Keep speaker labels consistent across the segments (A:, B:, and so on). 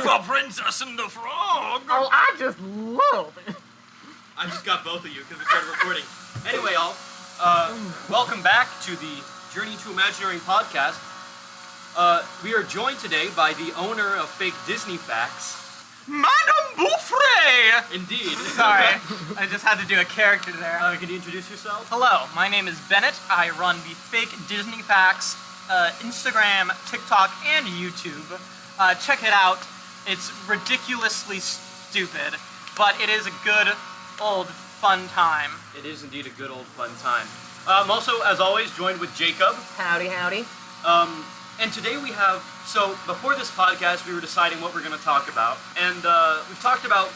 A: for Princess and the Frog.
B: Oh, I just love it.
A: I just got both of you because we started recording. Anyway, y'all, welcome back to the Journey to Imagineering podcast. We are joined today by the owner of Fake Disney Facts,
C: Madame Bouffray!
A: Indeed.
C: Sorry, I just had to do a character there.
A: Can you introduce yourself?
C: Hello, my name is Bennett. I run the Fake Disney Facts Instagram, TikTok, and YouTube. Check it out. It's ridiculously stupid, but it is a good old fun time.
A: It is indeed a good old fun time. I'm also, as always, joined with Jacob.
B: Howdy, howdy.
A: And today we have, so before this podcast we were deciding what we're going to talk about, and we've talked about,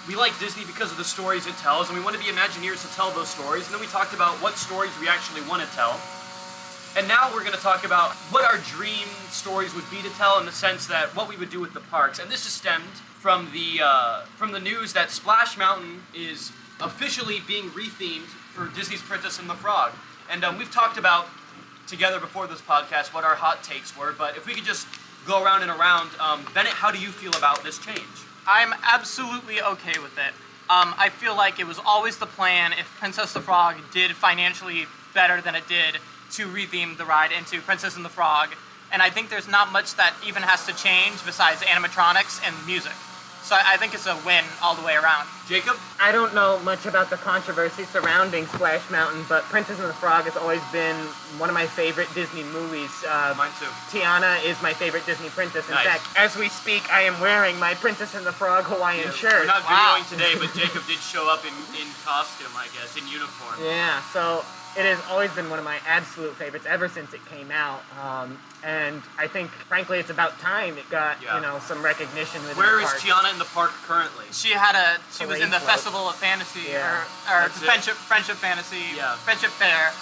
A: we like Disney because of the stories it tells, and we want to be Imagineers to tell those stories, and then we talked about what stories we actually want to tell. And now we're going to talk about what our dream stories would be to tell, in the sense that what we would do with the parks. And this is stemmed from the news that Splash Mountain is officially being rethemed for Disney's Princess and the Frog. And we've talked about together before this podcast what our hot takes were, but if we could just go around and around, Bennett, how do you feel about this change?
C: I'm absolutely okay with it. I feel like it was always the plan, if Princess the Frog did financially better than it did, to retheme the ride into Princess and the Frog. And I think there's not much that even has to change besides animatronics and music. So I think it's a win all the way around.
A: Jacob?
B: I don't know much about the controversy surrounding Splash Mountain, but Princess and the Frog has always been one of my favorite Disney movies.
A: Mine too.
B: Tiana is my favorite Disney princess. In
A: Nice.
B: fact, as we speak, I am wearing my Princess and the Frog Hawaiian shirt.
A: We're not
C: Wow.
A: videoing today, but Jacob did show up in costume, I guess, in uniform.
B: Yeah, so it has always been one of my absolute favorites ever since it came out. And I think, frankly, it's about time it got, some recognition within
A: Where
B: the
A: is
B: park.
A: Tiana in the park currently?
C: She was in the
B: Parade float.
C: Festival of Fantasy,
B: Yeah.
C: or
A: That's
C: the Friendship Fantasy,
A: Yeah.
C: Friendship Fair.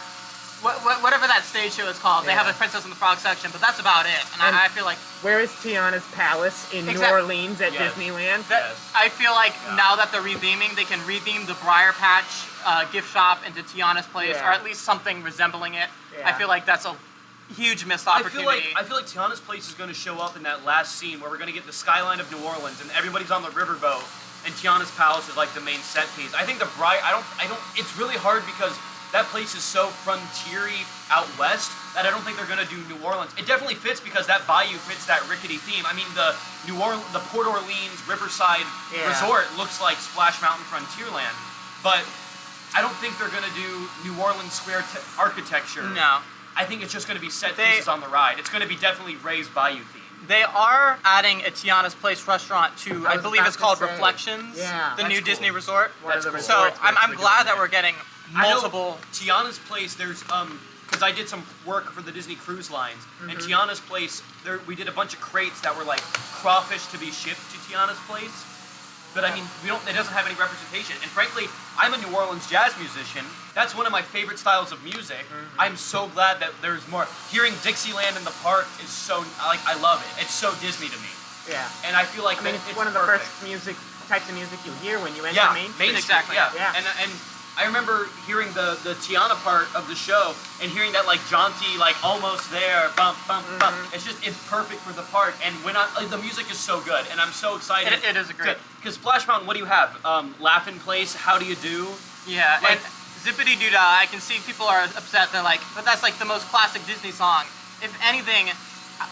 C: Whatever that stage show is called, they have a Princess and the Frog section, but that's about it. And I feel like
B: Where is Tiana's palace in New
C: Exactly.
B: Orleans at
A: Yes.
B: Disneyland?
A: Yes.
C: I feel like now that they're retheming, they can retheme the Briar Patch gift shop into Tiana's place,
B: Yeah.
C: or at least something resembling it.
B: Yeah.
C: I feel like that's a huge missed
A: I feel
C: opportunity.
A: like Tiana's place is going to show up in that last scene where we're going to get the skyline of New Orleans and everybody's on the riverboat, and Tiana's palace is like the main set piece. I think the Briar, it's really hard because that place is so frontiery out west that I don't think they're going to do New Orleans. It definitely fits because that bayou fits that rickety theme. I mean, the Port Orleans Riverside Resort looks like Splash Mountain Frontierland, but I don't think they're going to do New Orleans Square architecture.
C: No.
A: I think it's just going to be set pieces on the ride. It's going to be definitely Ray's Bayou theme.
C: They are adding a Tiana's Place restaurant to, I
B: was
C: believe
B: about
C: it's
B: to
C: called
B: say.
C: Reflections,
B: Yeah.
C: the
A: That's
C: new
A: cool.
C: Disney resort.
B: One of the
A: That's
C: So
B: resorts
C: I'm
B: actually
C: glad
B: doing
C: that we're getting multiple.
A: Tiana's Place, there's because I did some work for the Disney Cruise Lines, and Tiana's Place, we did a bunch of crates that were like crawfish to be shipped to Tiana's Place. But I mean, it doesn't have any representation. And frankly, I'm a New Orleans jazz musician. That's one of my favorite styles of music. I'm so glad that there's more. Hearing Dixieland in the park is so, I love it. It's so Disney to me.
B: Yeah.
A: And I feel like
B: I mean, it's
A: it's
B: one of the
A: perfect.
B: first types of music you hear when you enter
A: Yeah,
B: Main Street.
A: Main Street,
C: Exactly.
A: yeah.
B: Yeah.
A: And I remember hearing the Tiana part of the show and hearing that like jaunty, like almost there, bump, bump, bump. It's perfect for the park. And the music is so good, and I'm so excited.
C: It is a great.
A: Because Splash Mountain, what do you have? Laugh in Place, How Do You Do?
C: Yeah,
A: Like-
C: and Zippity Doo Dah, I can see people are upset. They're like, but that's like the most classic Disney song. If anything,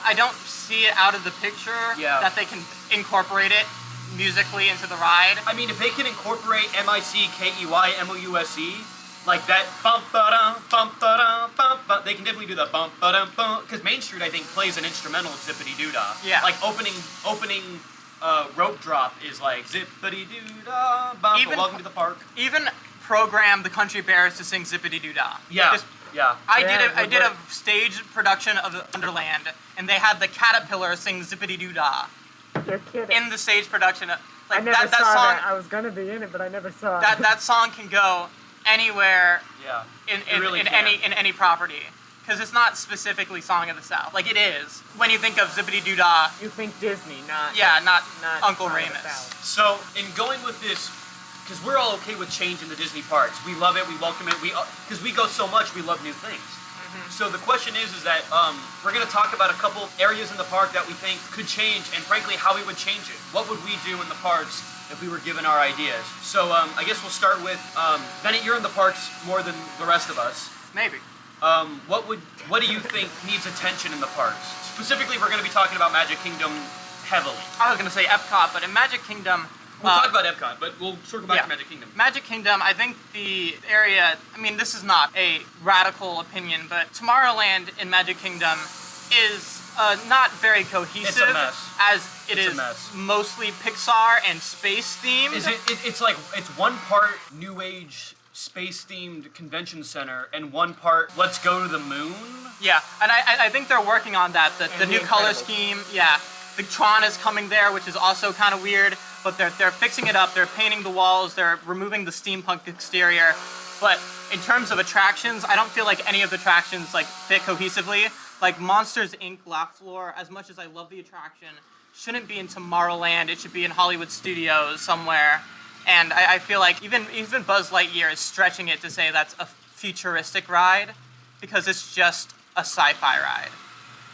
C: I don't see it out of the picture that they can incorporate it musically into the ride.
A: I mean, if they can incorporate MICKEYMOUSE, like that bump ba bump ba bump, they can definitely do the bump ba bump. Because Main Street, I think, plays an instrumental of Zippity Doo Dah.
C: Yeah.
A: Like opening rope drop is like Zippity Doo Dah, bump.
C: Even-
A: Welcome to the park.
C: Even program the Country Bears to sing Zippity Doo Dah.
A: Yeah.
C: Just-
A: Yeah.
C: I
B: Yeah,
C: did a stage production of Underland, and they had the Caterpillar sing Zippity Doo Dah
B: You're kidding.
C: in the stage production.
B: I
C: Like
B: never
C: that
B: saw
C: song.
B: that. I was gonna be in it, but I never saw it.
C: That song can go anywhere
A: Yeah.
C: in
A: really can.
C: any property, because it's not specifically Song of the South. Like it is when you think of Zippity Doo Dah.
B: You think Disney, not
C: Not Uncle
B: Song of the
C: Remus.
B: South.
A: So, in going with this, because we're all okay with change in the Disney parks. We love it. We welcome it. Because we go so much, we love new things. So the question is that we're going to talk about a couple areas in the park that we think could change, and frankly, how we would change it. What would we do in the parks if we were given our ideas? So I guess we'll start with Bennett. You're in the parks more than the rest of us.
C: Maybe.
A: What do you think needs attention in the parks? Specifically, we're going to be talking about Magic Kingdom heavily.
C: I was going to say Epcot, but in Magic Kingdom...
A: We'll talk about Epcot, but we'll circle back to Magic Kingdom.
C: Magic Kingdom, I think the area, I mean, this is not a radical opinion, but Tomorrowland in Magic Kingdom is not very cohesive.
A: It's a mess.
C: As it is mostly Pixar and space themed.
A: It's like, it's one part New Age space-themed convention center and one part let's go to the moon.
C: Yeah, and I think they're working on that. The new color scheme, yeah. The Tron is coming there, which is also kind of weird, but they're fixing it up. They're painting the walls. They're removing the steampunk exterior. But in terms of attractions, I don't feel like any of the attractions like fit cohesively. Like Monsters Inc. Laugh Floor, as much as I love the attraction, shouldn't be in Tomorrowland. It should be in Hollywood Studios somewhere. And I feel like even Buzz Lightyear is stretching it to say that's a futuristic ride because it's just a sci-fi ride.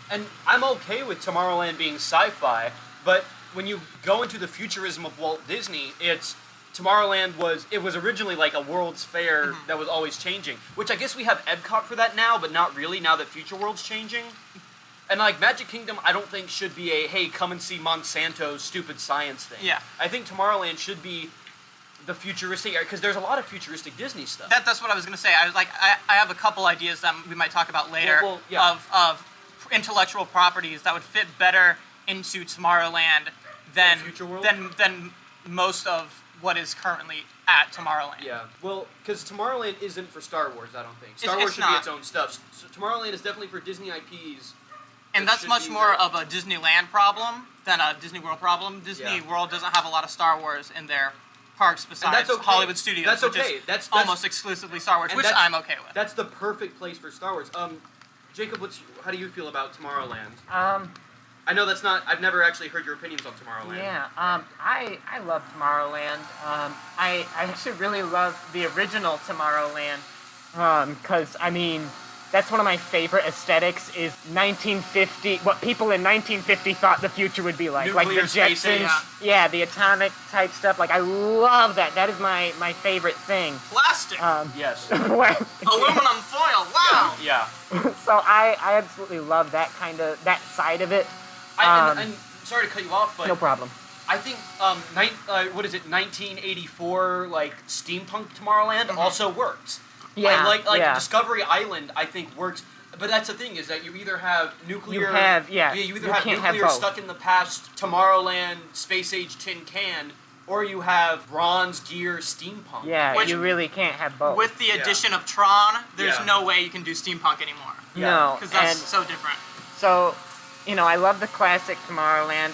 A: And I'm okay with Tomorrowland being sci-fi, but when you go into the futurism of Walt Disney, Tomorrowland was originally like a World's Fair that was always changing, which I guess we have Epcot for that now, but not really now that Future World's changing. And like Magic Kingdom, I don't think should be a, hey, come and see Monsanto's stupid science thing.
C: Yeah.
A: I think Tomorrowland should be the futuristic area, because there's a lot of futuristic Disney stuff.
C: That's what I was going to say. I have a couple ideas that we might talk about later of intellectual properties that would fit better into Tomorrowland than most of what is currently at Tomorrowland.
A: Yeah, well, because Tomorrowland isn't for Star Wars, I don't think. Star Wars should be its own stuff. So Tomorrowland is definitely for Disney IPs.
C: And that's much more of a Disneyland problem than a Disney World problem. Disney World doesn't have a lot of Star Wars in their parks besides Hollywood Studios, which is that's almost exclusively Star Wars, which I'm okay with.
A: That's the perfect place for Star Wars. Jacob, how do you feel about Tomorrowland? I know that's not. I've never actually heard your opinions on Tomorrowland.
B: Yeah. I love Tomorrowland. I actually really love the original Tomorrowland. Because I mean, that's one of my favorite aesthetics is 1950. What people in 1950 thought the future would be like
A: Nuclear
B: the Jetsons. Yeah, the atomic type stuff. Like I love that. That is my favorite thing.
C: Plastic.
A: Yes.
C: Aluminum foil. Wow.
A: Yeah.
B: So I absolutely love that that side of it.
A: And sorry to cut you off, but
B: no problem.
A: I think 1984 like steampunk Tomorrowland also works.
B: Yeah,
A: like Discovery Island I think works, but that's the thing is that you either have nuclear. You have nuclear stuck in the past Tomorrowland Space Age tin can, or you have bronze gear steampunk.
B: Yeah, you really can't have both.
C: With the addition of Tron, there's no way you can do steampunk anymore.
B: No,
C: because that's so different.
B: So, I love the classic Tomorrowland.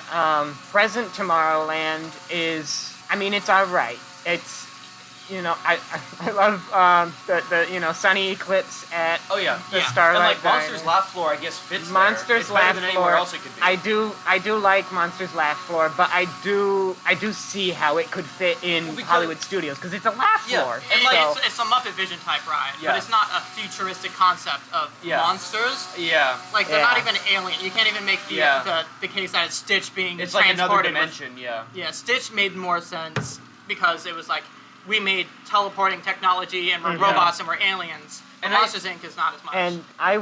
B: Present Tomorrowland is, it's all right. It's, I love the sunny eclipse at the Starlight
A: and like Monsters Laugh Floor, I guess fits
B: Monsters
A: there.
B: Laugh
A: better than
B: Floor.
A: Anywhere else it could be.
B: I do like Monsters Laugh Floor, but I do see how it could fit in Hollywood Studios because it's a laugh floor.
C: And it's a Muppet Vision type ride, but it's not a futuristic concept of monsters.
A: Yeah.
C: Like they're not even alien. You can't even make the case that it's Stitch being
A: it's
C: transported.
A: Like another dimension.
C: Yeah, Stitch made more sense because it was like we made teleporting technology and we're robots and we're aliens. And Monsters Inc. is not as much.
B: And I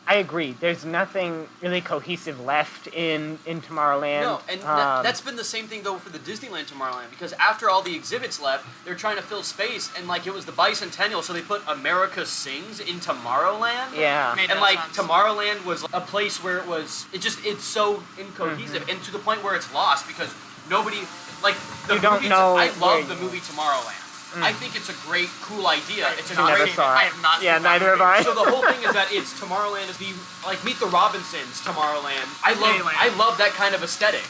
B: agree. There's nothing really cohesive left in Tomorrowland.
A: No, and that's been the same thing though for the Disneyland Tomorrowland because after all the exhibits left, they're trying to fill space and like it was the bicentennial, so they put America Sings in Tomorrowland.
B: Yeah.
A: And like sense. Tomorrowland was a place where it's so incohesive and to the point where it's lost because nobody like the movie. I love the movie Tomorrowland. I think it's a great, cool idea. It's a great.
C: I have not.
B: Yeah, neither have I.
A: So the whole thing is that Tomorrowland is Meet the Robinsons Tomorrowland. I love that kind of aesthetic.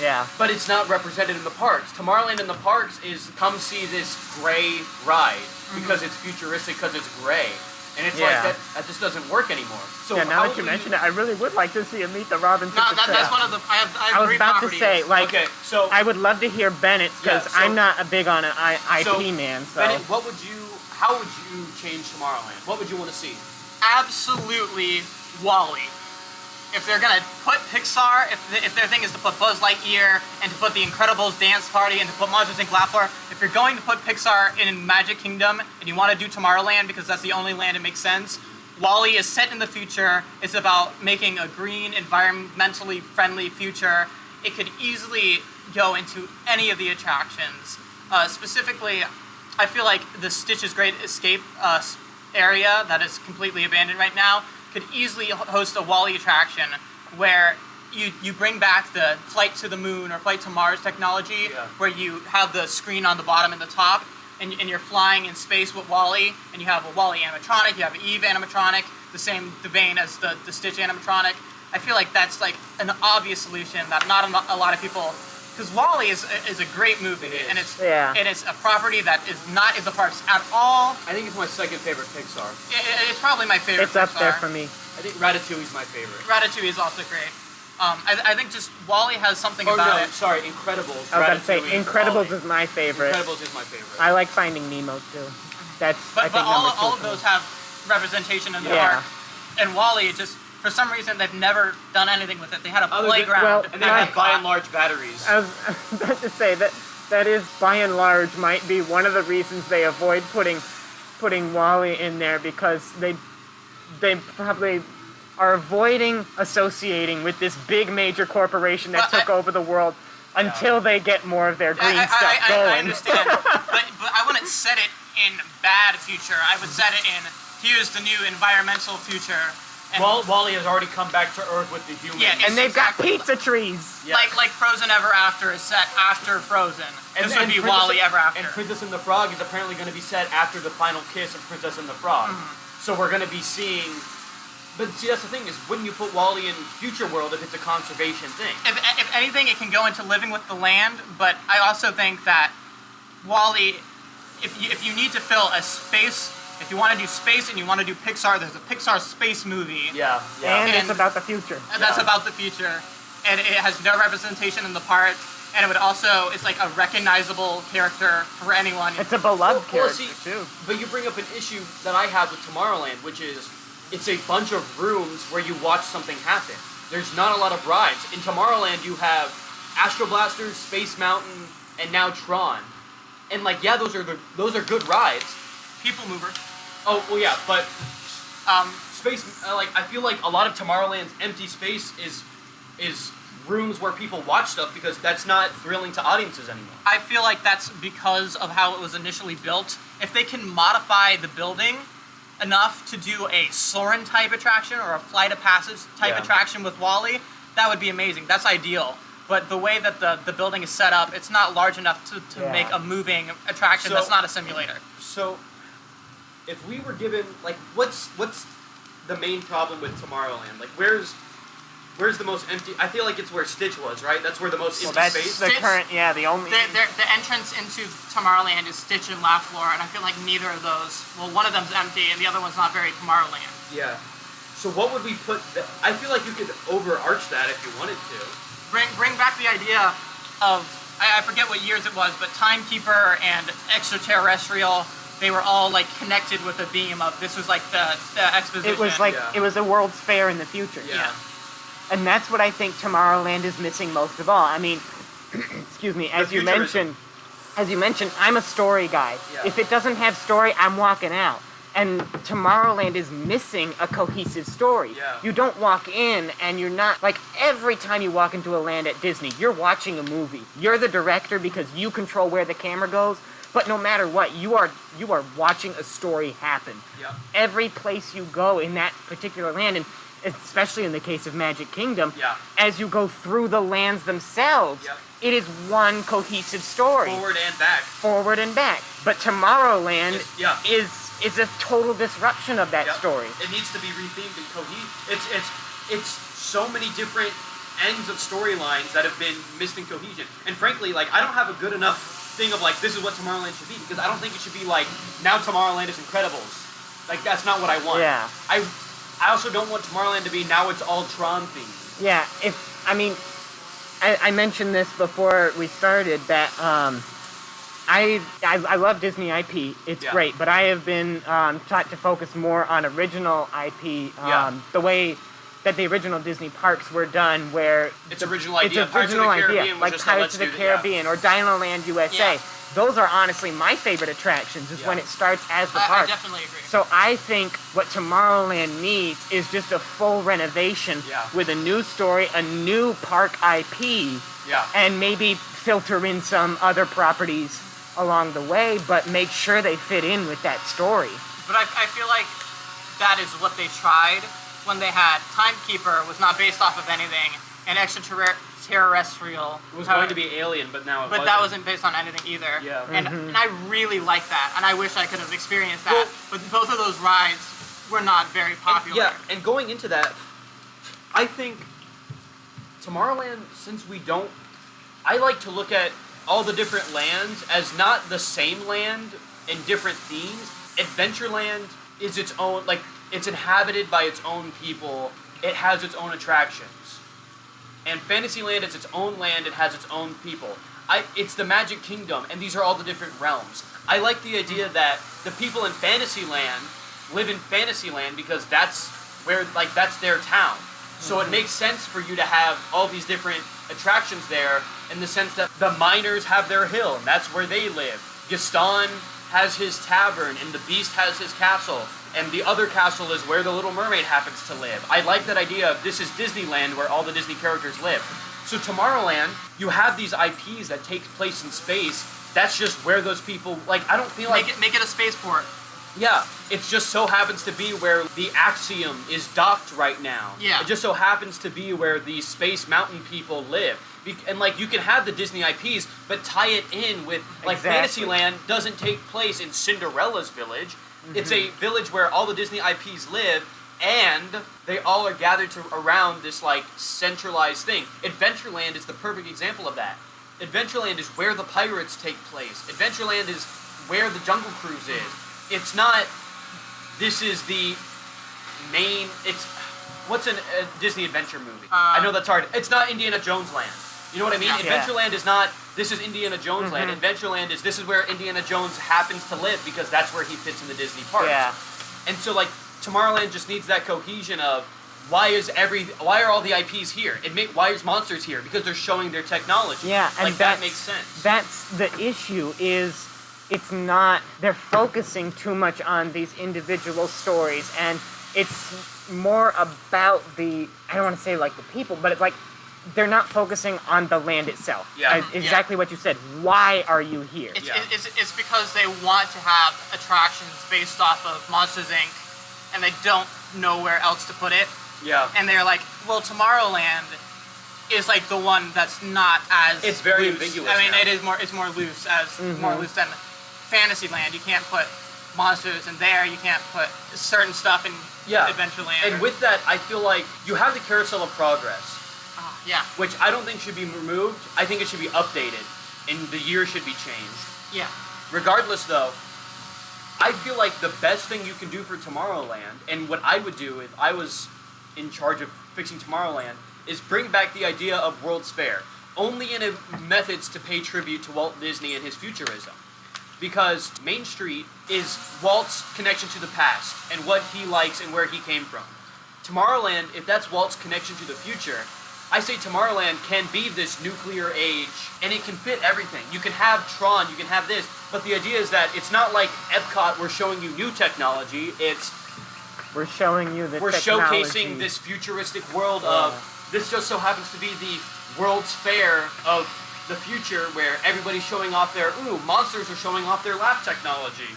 B: Yeah.
A: But it's not represented in the parks. Tomorrowland in the parks is come see this gray ride because it's futuristic because it's gray. And it's like that just doesn't work anymore. So
B: now that you mention it, I really would like to see a Meet the Robinsons.
C: No, that's one of the. I have
B: was about to say,
A: so
B: I would love to hear Bennett's because I'm not a big on an IP man. So
A: Bennett, how would you change Tomorrowland? What would you want to see?
C: absolutely Wall-E. If they're gonna put Pixar, if their thing is to put Buzz Lightyear and to put The Incredibles Dance Party and to put Monsters Inc. Laugh Floor, if you're going to put Pixar in Magic Kingdom and you want to do Tomorrowland because that's the only land it makes sense, Wall-E is set in the future. It's about making a green, environmentally friendly future. It could easily go into any of the attractions. Specifically, I feel like the Stitch's Great Escape area that is completely abandoned right now could easily host a Wall-E attraction where you bring back the flight to the moon or flight to Mars technology, where you have the screen on the bottom and the top, and you're flying in space with Wall-E, and you have a Wall-E animatronic, you have Eve animatronic, the vein as the Stitch animatronic. I feel like that's like an obvious solution that not a lot of people, because Wall-E is a great movie, and it's a property that is not in the parks at all.
A: I think it's my second favorite Pixar.
C: It's probably my favorite.
B: It's up there for me.
A: I think Ratatouille is my favorite.
C: Ratatouille is also great. I think just Wall-E has something about it.
A: Sorry, Incredibles.
B: I was about to say
A: Ratatouille,
B: Incredibles
A: Wall-E.
B: is my favorite.
A: Incredibles is my favorite.
B: I like Finding Nemo too. That's I
C: But
B: think
C: all of
B: number 2
C: those have representation in the
B: Yeah.
C: park. And Wall-E, just for some reason they've never done anything with it. They had a
A: Other than-
C: playground.
B: well,
A: And they have by and large batteries.
B: I was about to say that is by and large might be one of the reasons they avoid putting Wall-E in there, because they probably are avoiding associating with this big major corporation that
C: But
B: took over the world until they get more of their green stuff
C: I
B: going.
C: understand, but I wouldn't set it in bad future. I would set it in here's the new environmental future. And
A: Wall-E has already come back to Earth with the humans.
C: Yeah,
B: And they've
C: exactly.
B: got pizza trees.
A: Yeah.
C: like Frozen Ever After is set after Frozen. This would be
A: Princess-
C: Wall-E Ever After.
A: And Princess and the Frog is apparently going to be set after the final kiss of Princess and the Frog. So we're going to be seeing... But see, that's the thing, is wouldn't you put Wall-E in Future World if it's a conservation thing?
C: If anything, it can go into living with the land, but I also think that Wall-E, if you need to fill a space, if you want to do space and you want to do Pixar, there's a Pixar space movie.
A: Yeah.
B: And it's
C: And-
B: about the future.
C: And that's about the future. And it has no representation in the park. And it would also, it's like a recognizable character for anyone.
B: It's a beloved
A: Well,
B: character
A: see,
B: too.
A: But you bring up an issue that I have with Tomorrowland, which is it's a bunch of rooms where you watch something happen. There's not a lot of rides. In Tomorrowland, you have Astro Blasters, Space Mountain, and now Tron. And like, yeah, those are good rides.
C: People Mover.
A: Oh, well, yeah, but
C: Um,
A: space, I feel like a lot of Tomorrowland's empty space is rooms where people watch stuff, because that's not thrilling to audiences anymore.
C: I feel like that's because of how it was initially built. If they can modify the building enough to do a Soarin' type attraction or a Flight of Passage type attraction with Wall-E, that would be amazing. That's ideal. But the way that the building is set up, it's not large enough to make a moving attraction.
A: So-
C: that's not a simulator.
A: So, if we were given, like, what's the main problem with Tomorrowland? Like, where's the most empty? I feel like it's where Stitch was, right? That's where the most empty
B: That's
A: space.
B: the
C: Stitch-
B: current, the only.
C: The entrance into Tomorrowland is Stitch and Laugh Floor, and I feel like neither of those, well, one of them's empty and the other one's not very Tomorrowland.
A: Yeah. So what would we put? I feel like you could overarch that if you wanted to.
C: Bring back the idea of, I forget what years it was, but Timekeeper and Extraterrestrial, they were all like connected with a beam of, this was like the exposition.
B: It was like
A: Yeah.
B: it was a World's Fair in the future.
A: Yeah.
B: And that's what I think Tomorrowland is missing most of all. I mean, excuse me, as you
A: futurism.
B: mentioned, I'm a story guy.
A: Yeah.
B: If it doesn't have story, I'm walking out. And Tomorrowland is missing a cohesive story.
A: Yeah.
B: You don't walk in and you're not, like, every time you walk into a land at Disney, you're watching a movie. You're the director because you control where the camera goes, but no matter what, you are watching a story happen.
A: Yep.
B: Every place you go in that particular land, and especially in the case of Magic Kingdom,
A: Yeah.
B: as you go through the lands themselves,
A: Yep.
B: it is one cohesive story.
A: Forward and back.
B: Forward and back. But Tomorrowland
A: Yeah.
B: is a total disruption of that
A: Yep.
B: story.
A: It needs to be rethemed and it's so many different ends of storylines that have been missed in cohesion. And frankly, like, I don't have a good enough thing of like, this is what Tomorrowland should be, because I don't think it should be like, now Tomorrowland is Incredibles. Like, that's not what I want.
B: Yeah.
A: I also don't want Tomorrowland to be, now it's all Tron themed.
B: Yeah, I mentioned this before we started, that I love Disney IP. It's great, but I have been taught to focus more on original IP. The way that the original Disney parks were done, where
A: It's original idea.
B: it's original idea, like
A: just
B: Pirates of the Caribbean or Dinoland USA.
C: Yeah.
B: Those are honestly my favorite attractions. Is when it starts as the
C: I
B: park.
C: definitely agree.
B: So I think what Tomorrowland needs is just a full renovation with a new story, a new park IP, and maybe filter in some other properties along the way, but make sure they fit in with that story.
C: But I feel like that is what they tried when they had Timekeeper was not based off of anything, and Extraterrestrial
A: It was going to be Alien, but now it wasn't.
C: that wasn't based on anything either.
A: Yeah.
C: And I really like that, and I wish I could have experienced that.
A: Well-
C: but both of those rides were not very popular.
A: And going into that, I think Tomorrowland, since we don't, I like to look at all the different lands as not the same land in different themes. Adventureland is its own, like, it's inhabited by its own people. It has its own attractions. And Fantasyland is its own land. It has its own people. It's the Magic Kingdom, and these are all the different realms. I like the idea that the people in Fantasyland live in Fantasyland because that's where, like, that's their town. So it makes sense for you to have all these different attractions there in the sense that the miners have their hill, and that's where they live. Gaston has his tavern, and the Beast has his castle, and the other castle is where the Little Mermaid happens to live. I like that idea of this is Disneyland where all the Disney characters live. So Tomorrowland, you have these IPs that take place in space. That's just where those people, like, I don't feel like...
C: Make it a spaceport.
A: Yeah, it just so happens to be where the Axiom is docked right now.
C: Yeah.
A: It just so happens to be where the Space Mountain people live. And, like, you can have the Disney IPs, but tie it in with, like, Fantasyland doesn't take place in Cinderella's village. It's a village where all the Disney IPs live, and they all are gathered around this, like, centralized thing. Adventureland is the perfect example of that. Adventureland is where the pirates take place. Adventureland is where the Jungle Cruise is. It's not, this is the main, it's, what's a Disney adventure movie? I know that's hard. It's not Indiana Jones Land. You know what I mean? Adventureland is not, this is Indiana Jones Land. Adventureland is, this is where Indiana Jones happens to live because that's where he fits in the Disney parks.
B: Yeah.
A: And so, like, Tomorrowland just needs that cohesion of, why are all the IPs here? Why is Monsters here? Because they're showing their technology.
B: Yeah, and
A: like, that makes sense.
B: That's the issue is, it's not, they're focusing too much on these individual stories, and it's more about the, I don't want to say like the people, but it's like, they're not focusing on the land itself.
A: Yeah.
B: Exactly what you said. Why are you here?
C: It's because they want to have attractions based off of Monsters Inc., and they don't know where else to put it.
A: Yeah.
C: And they're like, well, Tomorrowland is like the one that's not as
A: It's very
C: loose.
A: ambiguous
C: I mean,
A: now.
C: it's more loose more loose than Fantasyland. You can't put monsters in there. You can't put certain stuff in Adventureland.
A: And with that, I feel like you have the Carousel of Progress, which I don't think should be removed. I think it should be updated, and the year should be changed.
C: Yeah.
A: Regardless, though, I feel like the best thing you can do for Tomorrowland, and what I would do if I was in charge of fixing Tomorrowland, is bring back the idea of World's Fair, only in methods to pay tribute to Walt Disney and his futurism. Because Main Street is Walt's connection to the past, and what he likes and where he came from. Tomorrowland, if that's Walt's connection to the future, I say Tomorrowland can be this nuclear age, and it can fit everything. You can have Tron, you can have this, but the idea is that it's not like Epcot, we're showing you new technology, it's...
B: We're showing you the
A: We're
B: technology.
A: showcasing this futuristic world of... This just so happens to be the World's Fair of the future, where everybody's showing off their... Ooh, monsters are showing off their laugh technology.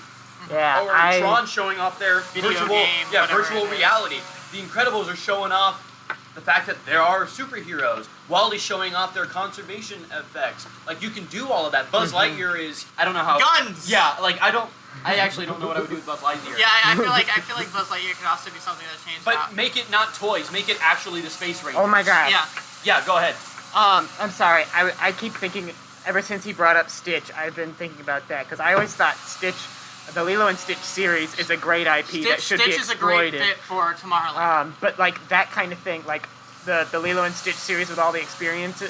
B: Yeah,
A: Or Tron showing off their virtual reality. The Incredibles are showing off the fact that there are superheroes. Wally's showing off their conservation effects. Like, you can do all of that. Buzz Lightyear is... I don't know how...
C: Guns!
A: Yeah, like, I actually don't know what I would do with Buzz Lightyear.
C: Yeah, I feel like Buzz Lightyear could also be something that changed.
A: But make it not toys. Make it actually the Space Rangers.
B: Oh my god.
C: Yeah.
A: Yeah, go ahead.
B: I'm sorry. I keep thinking, ever since he brought up Stitch, I've been thinking about that, because I always thought Stitch, the Lilo and Stitch series, is a great IP that should be exploited.
C: Stitch is a great fit for Tomorrowland.
B: But like that kind of thing, like the Lilo and Stitch series with all the experiments,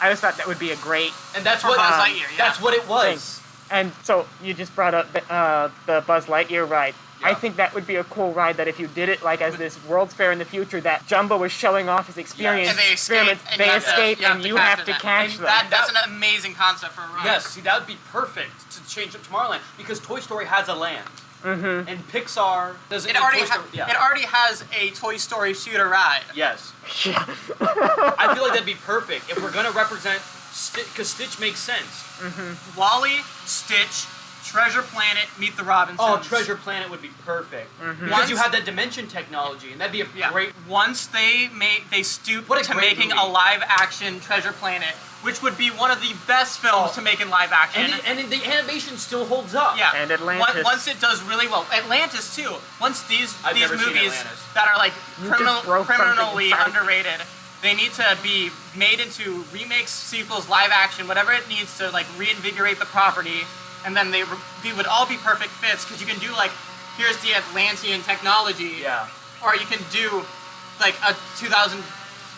B: I just thought that would be a great
A: And that's
C: For
A: what
C: Buzz Lightyear, yeah.
A: that's what it
B: thing.
A: was.
B: And so you just brought up the Buzz Lightyear ride.
A: Yeah.
B: I think that would be a cool ride that if you did it like as this World's Fair in the future, that Jumbo was showing off his experience.
C: And they escape,
B: experiments, they escape, and you have to catch them.
C: That's an amazing concept for a ride.
A: Yes, see, that would be perfect to change up Tomorrowland because Toy Story has a land. Mm-hmm. And Pixar doesn't.
C: It already has a Toy Story shooter ride.
A: Yes.
B: Yeah.
A: I feel like that'd be perfect if we're gonna represent because Stitch makes sense.
C: Wally, Stitch, Treasure Planet, Meet the Robinsons.
A: Oh, Treasure Planet would be perfect because you have that dimension technology, and that'd be a great.
C: Once they stoop
A: What a
C: to
A: great
C: making
A: movie.
C: a live action Treasure Planet, which would be one of the best films to make in live action.
A: And the animation still holds up.
C: Yeah.
B: And Atlantis.
C: Once it does really well. Atlantis too. Once these
A: never seen
C: movies
A: Atlantis.
C: that are like
B: You just broke something
C: criminally
B: inside.
C: underrated, they need to be made into remakes, sequels, live action, whatever it needs to like reinvigorate the property, and then they would all be perfect fits because you can do like here's the Atlantean technology,
A: Yeah.
C: or you can do like a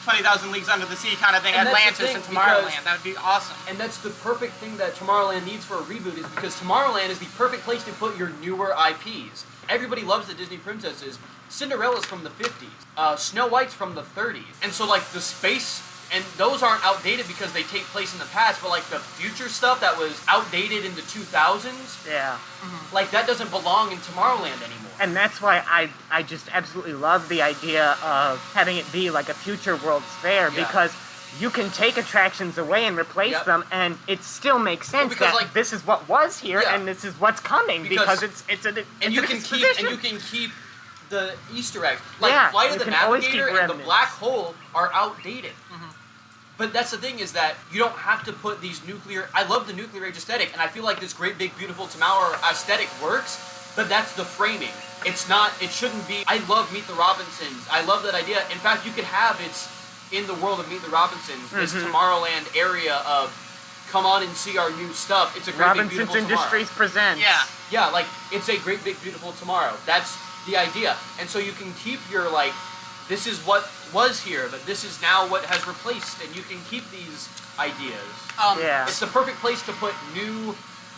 C: 20,000 Leagues Under the Sea kind of thing,
A: And that's the
C: Atlantis
A: thing,
C: and Tomorrowland.
A: because-
C: That would be awesome.
A: And that's the perfect thing that Tomorrowland needs for a reboot is because Tomorrowland is the perfect place to put your newer IPs. Everybody loves the Disney princesses. Cinderella's from the 50s. Snow White's from the 30s. And so, like, the space, and those aren't outdated because they take place in the past, but, like, the future stuff that was outdated in the 2000s,
B: Yeah.
A: like, that doesn't belong in Tomorrowland anymore.
B: And that's why I just absolutely love the idea of having it be like a future World's Fair
A: Yeah.
B: because you can take attractions away and replace
A: Yep.
B: them, and it still makes sense
A: because,
B: that
A: like-
B: this is what was here
A: Yeah.
B: and this is what's coming
A: Because-
B: because it's an
A: And you
B: an
A: can keep
B: exposition.
A: the Easter eggs. Like
B: Yeah,
A: Flight of
B: you
A: the
B: can always keep
A: Navigator and the
B: remnants.
A: Black Hole are outdated. But that's the thing is that you don't have to put these nuclear. I love the nuclear age aesthetic, and I feel like this great big beautiful Tomorrow aesthetic works. But that's the framing. It's not. It shouldn't be. I love Meet the Robinsons. I love that idea. In fact, you could have it's in the world of Meet the Robinsons. This Tomorrowland area of come on and see our new stuff. It's a great big
B: Robinson's
A: beautiful
B: Industries
A: tomorrow.
B: presents.
C: Yeah.
A: Yeah, like it's a great big beautiful tomorrow. That's the idea. And so you can keep your like this is what was here, but this is now what has replaced and you can keep these ideas.
B: Yeah.
A: It's the perfect place to put new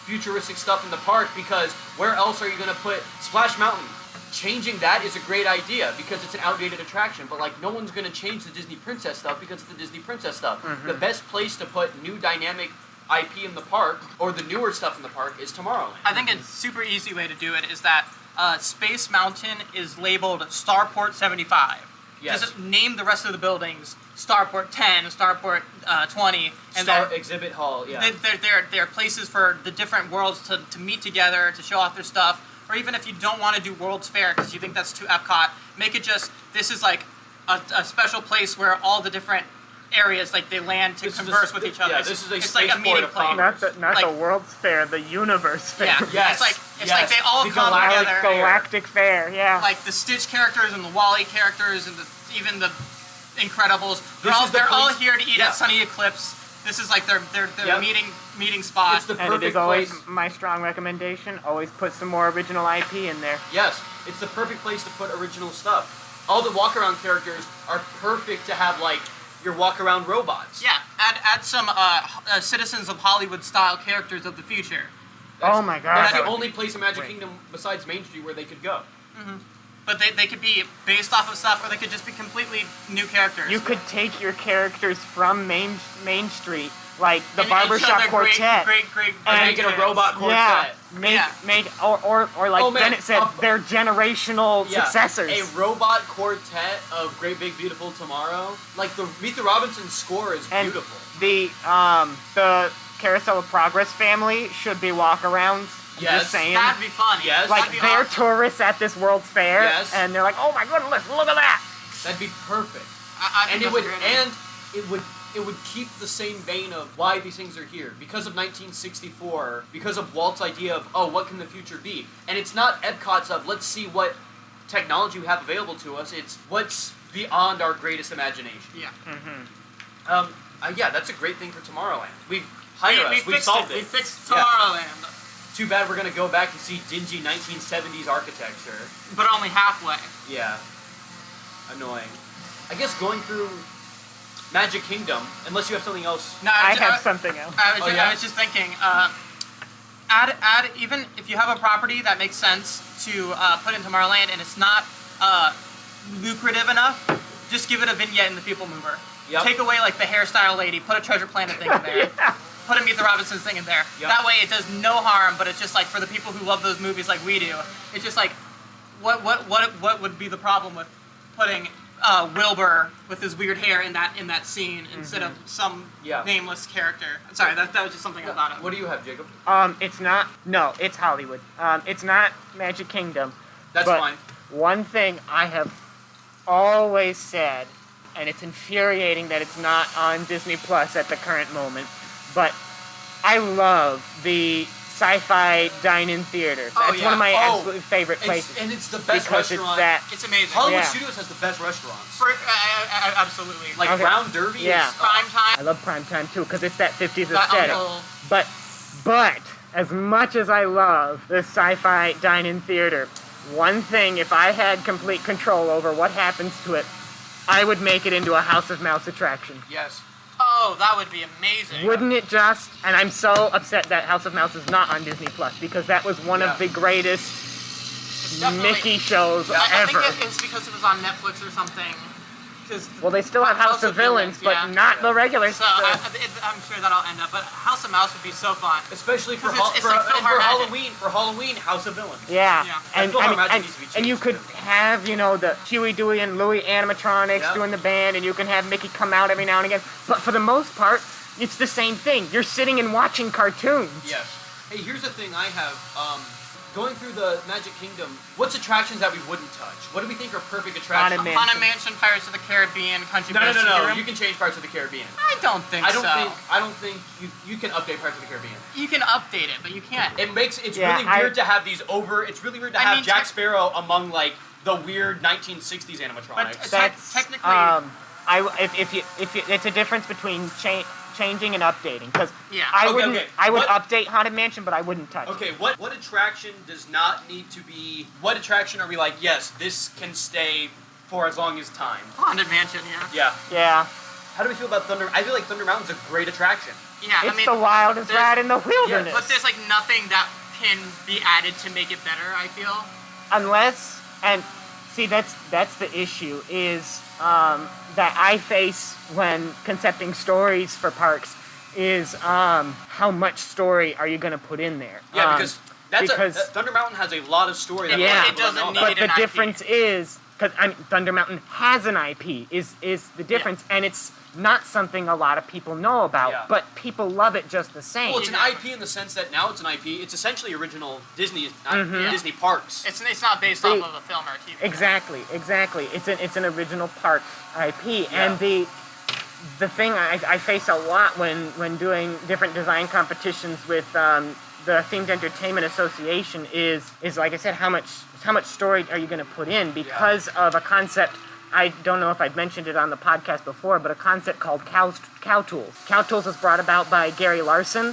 A: futuristic stuff in the park because where else are you going to put Splash Mountain? Changing that is a great idea because it's an outdated attraction, but like no one's going to change the Disney Princess stuff because it's the Disney Princess stuff. The best place to put new dynamic IP in the park or the newer stuff in the park is Tomorrowland.
C: I think a super easy way to do it is that Space Mountain is labeled Starport 75.
A: Yes.
C: Just name the rest of the buildings Starport 10, Starport 20, and
A: Star
C: then
A: Exhibit Hall, yeah.
C: they're places for the different worlds to meet together, to show off their stuff. Or even if you don't want to do World's Fair because you think that's too Epcot, make it just, this is like a special place where all the different areas, like they land to
A: This is
C: converse
A: a-
C: with each other.
A: yeah, this is a
C: it's like a
A: spaceport
C: meeting
A: of
C: place.
A: commerce.
B: Not the
C: Like-
B: World's Fair, the Universe Fair.
C: Yeah,
A: Yes,
C: it's like
A: yes.
C: they all
A: The
C: come
A: galactic
C: together.
B: Galactic Fair, yeah.
C: Like the Stitch characters and the Wally characters and even the Incredibles.
A: This is the
C: They're all
A: place-
C: here to eat
A: yeah.
C: at Sunny Eclipse. This is like their
A: Yep.
C: meeting spot.
A: It's the
B: And it
A: perfect
B: is always
A: place.
B: my strong recommendation, always put some more original IP in there.
A: Yes, it's the perfect place to put original stuff. All the walk-around characters are perfect to have like your walk-around robots.
C: Yeah, add some Citizens of Hollywood style characters of the future.
B: Oh my god.
A: That's
B: that
A: the
B: would
A: only
B: be
A: place in Magic
B: great.
A: Kingdom besides Main Street where they could go.
C: But they could be based off of stuff, or they could just be completely new characters.
B: You could take your characters from Main Street, like the
C: And
B: Barbershop
C: each other
B: Quartet.
C: Great
B: And
A: Make it a robot quartet.
B: Yeah, make or like
A: Oh, man,
B: Bennett said, they're generational
A: Yeah,
B: successors.
A: a robot quartet of Great Big Beautiful Tomorrow. Like the Meet the Robinsons score is
B: And
A: beautiful.
B: the Carousel of Progress family should be walk-arounds. I'm
A: Yes.
B: just saying.
C: That'd be funny.
A: Yes.
B: Like
C: That'd be
B: they're
C: awesome.
B: tourists at this World's Fair,
A: Yes.
B: and they're like, "Oh my goodness, look at that!"
A: That'd be perfect.
C: I think
A: And it
C: that's
A: would
C: a great idea.
A: it would keep the same vein of why these things are here because of 1964, because of Walt's idea of what can the future be, and it's not Epcot's of let's see what technology we have available to us. It's what's beyond our greatest imagination.
C: Yeah.
A: Yeah, that's a great thing for Tomorrowland. We hire us. We
C: fixed
A: solved
C: it.
A: it.
C: We fixed
A: Yeah.
C: Tomorrowland,
A: Too bad we're gonna go back and see dingy 1970s architecture.
C: but only halfway.
A: Yeah. Annoying. I guess going through Magic Kingdom, unless you have something else.
C: No,
B: I have something else.
C: I was just thinking, add even if you have a property that makes sense to put in Tomorrowland and it's not lucrative enough, just give it a vignette in the People Mover.
A: Yep.
C: Take away like the hairstyle lady, put a Treasure Planet thing in there.
B: Yeah.
C: Put a Meet the Robinsons thing in there.
A: Yep.
C: That way it does no harm, but it's just like for the people who love those movies like we do, it's just like what would be the problem with putting Wilbur with his weird hair in that scene instead of some nameless character? Sorry, that was just something I thought of.
A: What do you have, Jacob?
B: It's Hollywood. It's not Magic Kingdom.
A: That's
B: but
A: fine.
B: One thing I have always said, and it's infuriating that it's not on Disney Plus at the current moment, but I love the sci-fi dine-in theater. That's one of my absolute favorite places.
A: And it's the best
B: because
A: restaurant.
C: It's amazing.
A: Hollywood Studios has the best restaurants.
C: Absolutely.
A: Like Round Derby is...
C: Prime Time.
B: I love Prime Time too, because it's that 50s
C: That
B: aesthetic.
C: uncle.
B: But as much as I love the sci-fi dine-in theater, one thing, if I had complete control over what happens to it, I would make it into a House of Mouse attraction.
A: Yes.
C: Oh, that would be amazing.
B: Wouldn't it just? And I'm so upset that House of Mouse is not on Disney Plus, because that was one of the greatest Mickey shows
C: I
B: ever.
C: think it's because it was on Netflix or something.
B: Well, they still have House of Villains, but not the regular
C: So
B: stuff.
C: I'm sure that'll end up. But House of Mouse would be so fun.
A: Especially for,
C: It's like
A: Halloween. For Halloween, House of Villains.
B: Yeah.
A: And
B: you could have, the Huey, Dewey, and Louie animatronics doing the band, and you can have Mickey come out every now and again. But for the most part, it's the same thing. You're sitting and watching cartoons.
A: Yes. Hey, here's the thing I have. Going through the Magic Kingdom, what's attractions that we wouldn't touch? What do we think are perfect attractions?
C: Haunted Mansion, Pirates of the Caribbean, Country Bears.
A: No. You can change Pirates of the Caribbean.
C: I don't think so.
A: I don't think you can update Pirates of the Caribbean.
C: You can update it, but you can't.
A: It's really weird to have these over. It's really weird to have Jack Sparrow among like the weird 1960s animatronics.
C: But technically,
B: it's a difference between changing and updating, because I would update Haunted Mansion, but I wouldn't touch it.
A: Okay, what attraction does not need to be... What attraction are we like, yes, this can stay for as long as time?
C: Haunted Mansion,
B: Yeah.
A: How do we feel about Thunder... I feel like Thunder Mountain's a great attraction.
C: Yeah,
B: it's the wildest ride in the wilderness.
C: But there's like nothing that can be added to make it better, I feel.
B: Unless, and see, that's the issue, is that I face when concepting stories for parks is how much story are you going to put in there?
A: Yeah, because Thunder Mountain has a lot of story that
C: it doesn't need
B: but the
C: an IP.
B: difference is, because Thunder Mountain has an IP, is the difference, and it's not something a lot of people know about, but people love it just the same.
A: Well, it's an IP in the sense that now it's an IP. It's essentially original Disney Disney parks.
C: It's not based off of a film or a TV.
B: Exactly. It's an original park IP, and the thing I face a lot when doing different design competitions with the Themed Entertainment Association is like I said, how much story are you going to put in, because of a concept. I don't know if I'd mentioned it on the podcast before, but a concept called Cow Tools. Cow Tools was brought about by Gary Larson,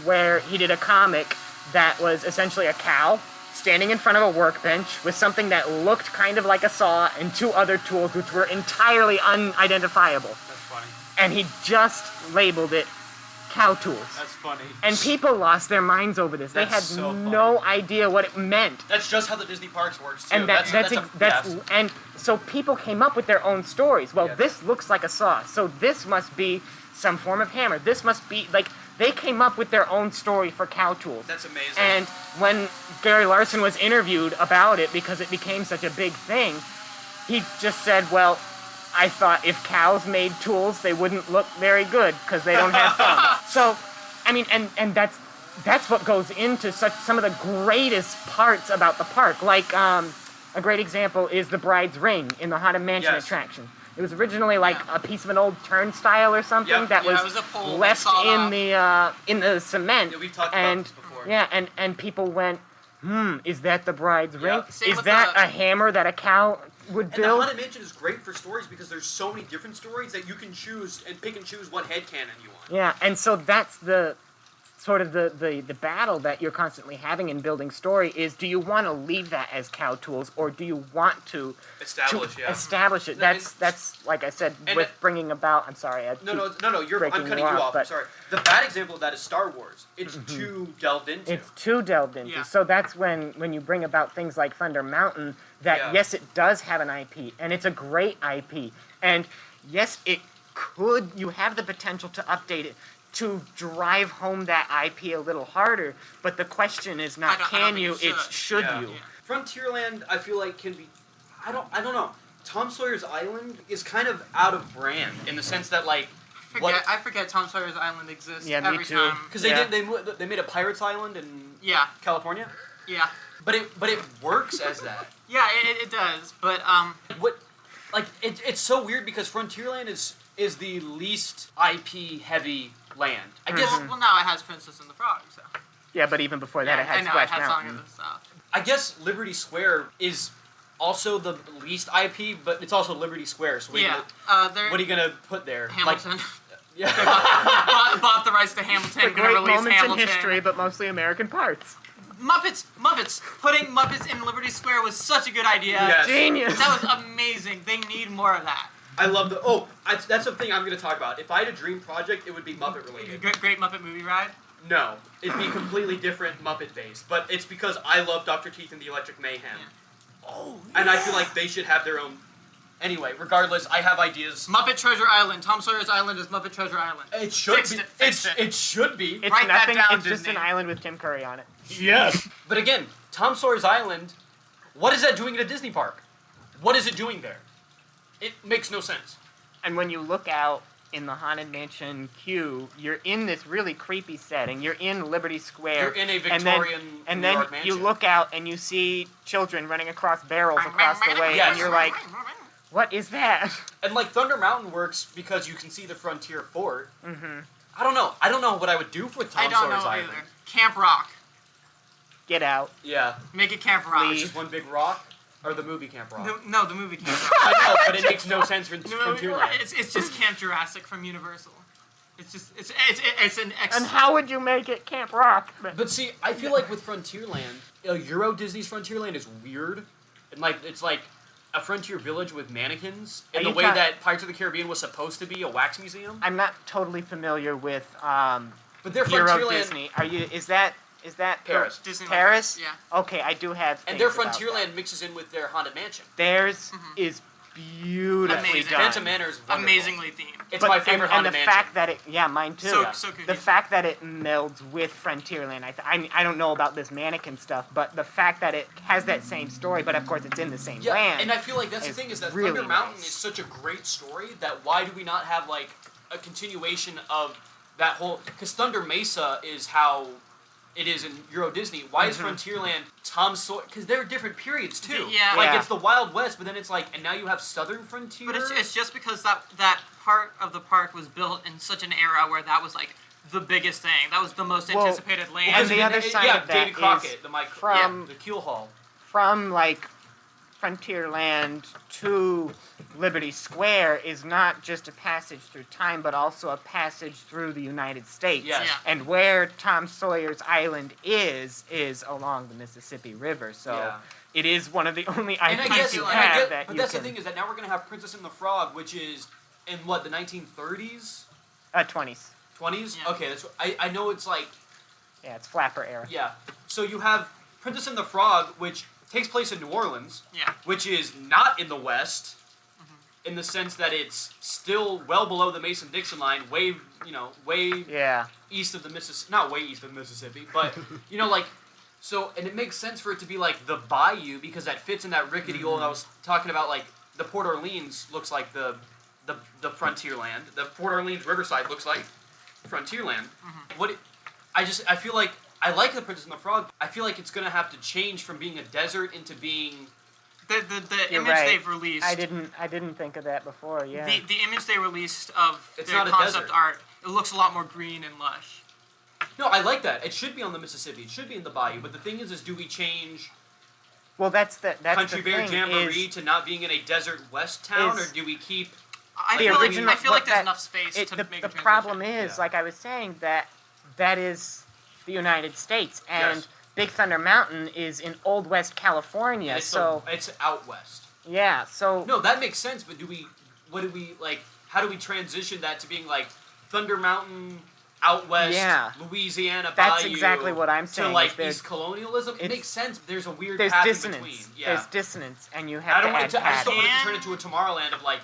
B: where he did a comic that was essentially a cow standing in front of a workbench with something that looked kind of like a saw and two other tools which were entirely unidentifiable.
A: That's funny.
B: And he just labeled it Cow Tools.
A: That's funny.
B: And people lost their minds over this. They had no idea what it meant.
A: That's just how the Disney parks works too.
B: And and so people came up with their own stories. Well, this looks like a saw, so this must be some form of hammer. This must be like, they came up with their own story for Cow Tools.
A: That's amazing.
B: And when Gary Larson was interviewed about it, because it became such a big thing, he just said, well, I thought if cows made tools, they wouldn't look very good because they don't have thumbs. So, I mean, and that's what goes into some of the greatest parts about the park. Like, a great example is the Bride's Ring in the Haunted Mansion attraction. It was originally like a piece of an old turnstile or something that was
C: a pole
B: left in the cement.
A: Yeah, we've talked about this before.
B: Yeah, and people went, is that the Bride's Ring?
C: Same
B: Is
C: with
B: that a hammer that a cow would build?
A: And the Haunted Mansion is great for stories because there's so many different stories that you can choose and pick and choose what headcanon you want.
B: Yeah, and so that's sort of the battle that you're constantly having in building story is, do you want to leave that as cow tools, or do you want to establish it? That's like I said, with bringing about. I'm sorry.
A: No. I'm cutting you off. I'm sorry. The bad example of that is Star Wars. It's too delved into.
B: It's too delved into.
C: Yeah.
B: So that's when you bring about things like Thunder Mountain, that yes, it does have an IP, and it's a great IP, and yes, you have the potential to update it, to drive home that IP a little harder, but the question is not can you, it's should you.
A: Yeah. Frontierland, I feel like can be, I don't know. Tom Sawyer's Island is kind of out of brand in the sense that like,
C: I forget Tom Sawyer's Island exists
B: me too.
C: time.
A: Because they made a Pirates Island in California.
C: Yeah.
A: But it works as that.
C: Yeah, it does. But
A: it's so weird because Frontierland is the least IP heavy land. I guess.
C: Well, now it has Princess and the Frog. So.
B: Yeah, but even before that, it had
C: I know,
B: Splash
C: it had
B: Mountain.
C: Song of the South.
A: I guess Liberty Square is also the least IP, but it's also Liberty Square. So what are you gonna put there?
C: Hamilton.
A: Like, yeah.
C: bought the rights to Hamilton.
B: The
C: Gonna
B: great
C: release
B: moments
C: Hamilton.
B: in history, but mostly American parts.
C: Muppets. Putting Muppets in Liberty Square was such a good idea.
A: Yes.
B: Genius.
C: That was amazing. They need more of that.
A: I love that's the thing I'm going to talk about. If I had a dream project, it would be Muppet related.
C: Great Muppet movie ride.
A: No, it'd be completely different Muppet based, but it's because I love Dr. Teeth and the Electric Mayhem.
C: Yeah. Oh,
A: and I feel like they should have their own. Anyway, regardless, I have ideas.
C: Muppet Treasure Island. Tom Sawyer's Island is Muppet Treasure Island.
A: It should be.
C: Fixed it.
A: It should be.
B: It's
C: Write that
B: nothing.
C: down,
B: It's just
C: Disney.
B: an island with Tim Curry on it.
A: Yes. But again, Tom Sawyer's Island, what is that doing at a Disney park? What is it doing there? It makes no sense.
B: And when you look out in the Haunted Mansion queue, you're in this really creepy setting. You're in Liberty Square.
A: You're in a Victorian
B: and
A: New
B: then
A: York mansion.
B: you look out and you see children running across barrels across the way,
A: Yes.
B: and you're like, what is that?
A: And like Thunder Mountain works because you can see the Frontier Fort. Mm-hmm. I don't know what I would do with Tom
C: I don't
A: Sawyer's
C: know
A: Island.
C: either. Camp Rock.
B: Get out.
A: Yeah.
C: Make it Camp Rock.
A: It's just one big rock? Or the movie Camp Rock?
C: No, the movie Camp Rock.
A: I know, but it makes no sense for Frontierland.
C: It's just Camp Jurassic from Universal. It's just it's an
B: And how would you make it Camp Rock?
A: But see, I feel like with Frontierland, Euro Disney's Frontierland is weird. And like it's like a frontier village with mannequins in the way that Pirates of the Caribbean was supposed to be a wax museum.
B: I'm not totally familiar with
A: But their
B: Euro
A: Frontierland
B: Disney. Is that
A: Paris.
C: Disneyland.
B: Paris?
C: Yeah.
B: Okay, I do have.
A: And their
B: things about
A: Frontierland
B: that.
A: mixes in with their Haunted Mansion.
B: Theirs is beautifully
C: Amazing.
B: done.
A: Phantom Manor is wonderful.
C: Amazingly themed.
A: It's my favorite
B: and
A: Haunted
B: the
A: Mansion.
B: fact that mine too.
C: So
B: The
C: cohesive.
B: fact that it melds with Frontierland, I don't know about this mannequin stuff, but the fact that it has that same story, but of course it's in the same land.
A: And I feel like that's the thing is that
B: really
A: Thunder Mountain
B: nice.
A: is such a great story that why do we not have like a continuation of that whole? Because Thunder Mesa is how it is in Euro Disney. Why is Frontierland Tom Sawyer? Because there are different periods too.
C: Yeah.
A: Like
B: Yeah.
A: it's the Wild West, but then it's like, and now you have Southern Frontier.
C: But it's just because that part of the park was built in such an era where that was like the biggest thing. That was the most anticipated land.
B: and the other side of that
A: Davy
B: is
A: Crockett,
B: from
A: the Keel Hall.
B: from like Frontierland to Liberty Square is not just a passage through time, but also a passage through the United States.
A: Yes.
C: Yeah.
B: And where Tom Sawyer's Island is along the Mississippi River. So
A: Yeah.
B: it is one of the only
A: And I
B: IPs
A: guess,
B: you
A: and I
B: have
A: get,
B: that
A: but
B: you
A: that's
B: can.
A: the thing is that now we're gonna have Princess and the Frog, which is in what the 1930s,
B: 20s.
A: 20s.
C: Yeah.
A: Okay, that's I know it's like.
B: Yeah, it's Flapper era.
A: Yeah. So you have Princess and the Frog, which takes place in New Orleans,
C: Yeah.
A: which is not in the West, in the sense that it's still well below the Mason-Dixon line, way
B: Yeah.
A: east of the Mississippi. Not way east of the Mississippi, but like. So, and it makes sense for it to be like the bayou because that fits in that rickety old. I was talking about like the Port Orleans looks like the frontier land. The Port Orleans Riverside looks like frontier land. I feel like I like the Princess and the Frog. I feel like it's gonna have to change from being a desert into being.
C: The
B: You're
C: image
B: right.
C: they've released.
B: I didn't think of that before. Yeah.
C: The image they released of
A: It's
C: their
A: not a
C: concept
A: desert.
C: art. It looks a lot more green and lush.
A: No, I like that. It should be on the Mississippi. It should be in the bayou. But the thing is do we change
B: Well, that's
A: Country
B: the
A: Bear
B: thing
A: Jamboree
B: is
A: to not being in a desert west town, or
B: is-
A: do we keep?
C: I
B: The
C: feel like
B: original-
C: I feel like
B: but
C: there's
B: that-
C: enough space to
B: the
C: make a transition.
B: problem is,
A: Yeah.
B: like I was saying, that is the United States, and
A: Yes.
B: Big Thunder Mountain is in Old West California.
A: And
B: So
A: it's out west.
B: yeah, so
A: No, that makes sense. But how do we transition that to being like Thunder Mountain, out west,
B: Yeah.
A: Louisiana,
B: That's
A: Bayou,
B: exactly what I'm saying,
A: to like
B: is there's-
A: East colonialism? It
B: it's-
A: makes sense. There's a weird
B: there's
A: path
B: dissonance.
A: in between. Yeah.
B: There's dissonance, and you
A: I
B: have
A: don't
B: to
A: want
B: add
A: it to. I just don't want it to
C: padding.
A: turn into a Tomorrowland of like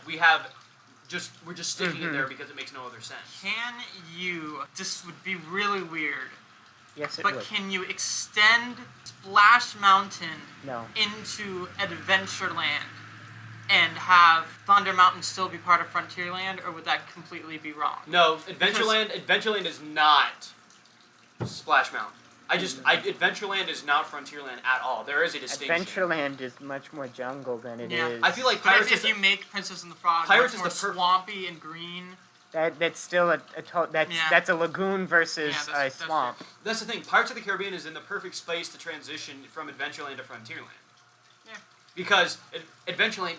A: we're just sticking it there because it makes no other sense.
C: Can you? This would be really weird.
B: Yes, it
C: But
B: would.
C: can you extend Splash Mountain
B: No.
C: into Adventureland and have Thunder Mountain still be part of Frontierland, or would that completely be wrong?
A: No, Adventureland is not Splash Mountain. Adventureland is not Frontierland at all. There is a distinction.
B: Adventureland is much more jungle than it is.
C: Yeah.
A: I feel like
C: But
A: Pirates
C: if
A: is
C: you make Princess and the Frog
A: Pirates
C: much
A: is
C: more
A: the
C: swampy and green,
B: that's still
C: Yeah.
B: that's a lagoon versus
C: Yeah,
B: a
C: that's
B: swamp.
C: true.
A: That's the thing. Pirates of the Caribbean is in the perfect space to transition from Adventureland to Frontierland.
C: Yeah.
A: Because Adventureland,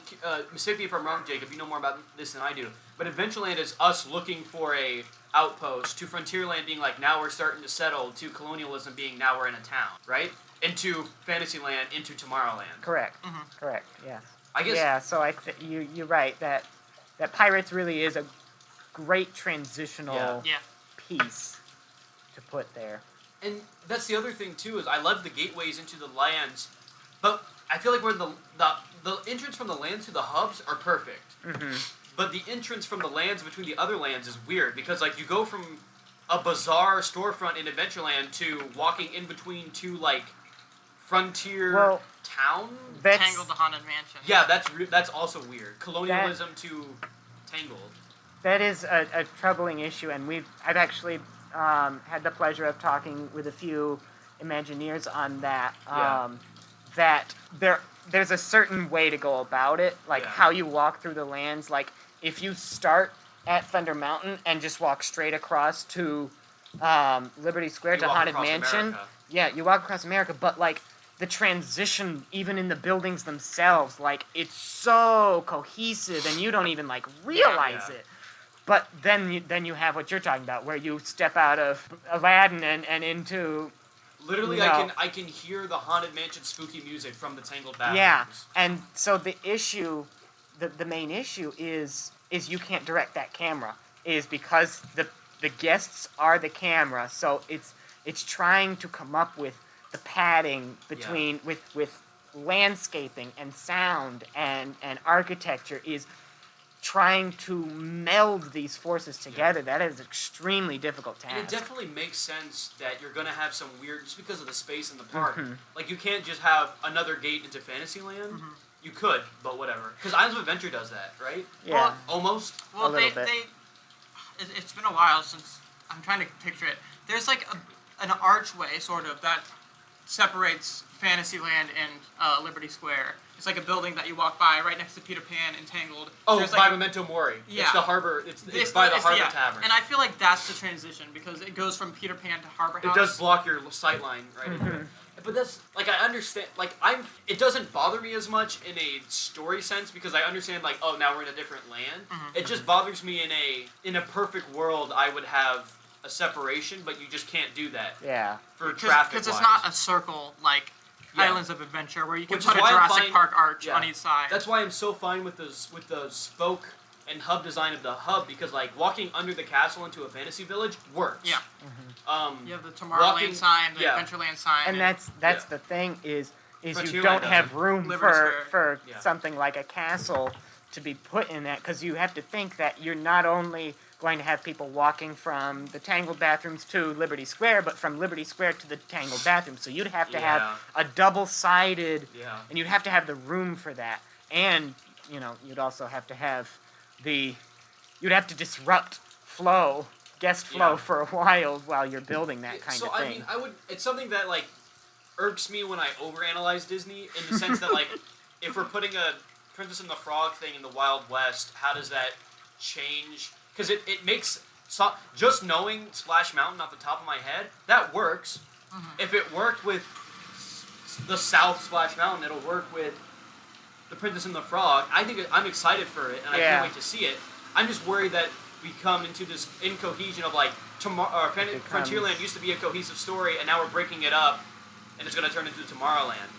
A: mistake me if I'm wrong, Jacob, you know more about this than I do, but Adventureland is us looking for a outpost, to Frontierland being like, now we're starting to settle, to colonialism being, now we're in a town, right? Into Fantasyland, into Tomorrowland.
B: Correct.
C: Mhm.
B: Correct. Yeah.
A: I guess,
B: Yeah. So you're right that Pirates really is a great transitional
C: Yeah.
B: piece to put there.
A: and that's the other thing too, is I love the gateways into the lands, but I feel like where the entrance from the lands to the hubs are perfect.
B: Mm-hmm.
A: But the entrance from the lands between the other lands is weird because like you go from a bizarre storefront in Adventureland to walking in between two like frontier
B: Well,
A: town.
C: Tangled the Haunted Mansion.
A: Yeah, that's also weird. Colonialism to Tangled.
B: That is a troubling issue, and I've actually had the pleasure of talking with a few Imagineers on that.
A: Yeah.
B: That there's a certain way to go about it, like
A: Yeah.
B: how you walk through the lands. Like if you start at Thunder Mountain and just walk straight across to Liberty Square
A: You
B: to
A: walk
B: Haunted
A: across
B: Mansion.
A: America.
B: Yeah, you walk across America, but like the transition, even in the buildings themselves, like it's so cohesive, and you don't even like realize
A: Yeah.
B: it. But then you have what you're talking about, where you step out of Aladdin and into
A: Literally,
B: No.
A: I can hear the Haunted Mansion spooky music from the Tangled bathrooms.
B: yeah. And so the issue, the main issue is you can't direct that camera, is because the guests are the camera, so it's trying to come up with the padding between with landscaping and sound and architecture, is trying to meld these forces together. That is an extremely difficult task.
A: And it definitely makes sense that you're gonna have some weird, just because of the space in the park.
B: Mm-hmm.
A: Like you can't just have another gate into Fantasyland. You could, but whatever. Because Islands of Adventure does that, right?
B: Yeah.
C: Well,
A: Almost.
C: Well,
B: A little
C: they,
B: bit.
C: it's been a while since I'm trying to picture it. There's like an archway sort of that separates Fantasyland and Liberty Square. It's like a building that you walk by right next to Peter Pan and Tangled.
A: Oh,
C: There's
A: by
C: like
A: Memento Mori.
C: Yeah.
A: It's the harbor. It's by the Harbor
C: yeah.
A: Tavern.
C: And I feel like that's the transition because it goes from Peter Pan to Harbor
A: It
C: House.
A: does block your sight line right into it. But that's like I understand. Like it doesn't bother me as much in a story sense because I understand. Like, oh, now we're in a different land. It just bothers me in a perfect world. I would have a separation, but you just can't do that
B: Yeah.
A: for traffic.
C: Because it's not a circle like
A: Yeah.
C: Islands of Adventure where you can
A: Which
C: put
A: is
C: a
A: why I'm
C: Jurassic
A: fine-
C: Park arch
A: Yeah.
C: on each side.
A: That's why I'm so fine with the spoke and hub design of the hub because like walking under the castle into a fantasy village works.
C: Yeah.
A: Um,
C: You have the Tomorrowland
A: walking-
C: sign, the
A: yeah.
C: Adventureland sign.
B: And that's
A: Yeah.
B: the thing is you
A: Frontierland
B: don't have
A: doesn't.
B: room
C: Liberty Square.
B: for
A: Yeah.
B: something like a castle to be put in that, because you have to think that you're not only going to have people walking from the Tangled bathrooms to Liberty Square, but from Liberty Square to the Tangled bathrooms. So you'd have to
A: Yeah.
B: have a double-sided,
A: Yeah.
B: and you'd have to have the room for that. And, you'd also have to have you'd have to disrupt guest flow
A: Yeah.
B: for a while you're building that kind
A: so
B: of thing.
A: I mean, it's something that like irks me when I overanalyze Disney in the sense that like if we're putting a Princess and the Frog thing in the Wild West, how does that change? Because it makes just knowing Splash Mountain off the top of my head, that works. If it worked with the South Splash Mountain, it'll work with the Princess and the Frog. I'm excited for it, and I
B: Yeah.
A: can't wait to see it. I'm just worried that we come into this incohesion of like Frontierland used to be a cohesive story, and now we're breaking it up, and it's going to turn into Tomorrowland.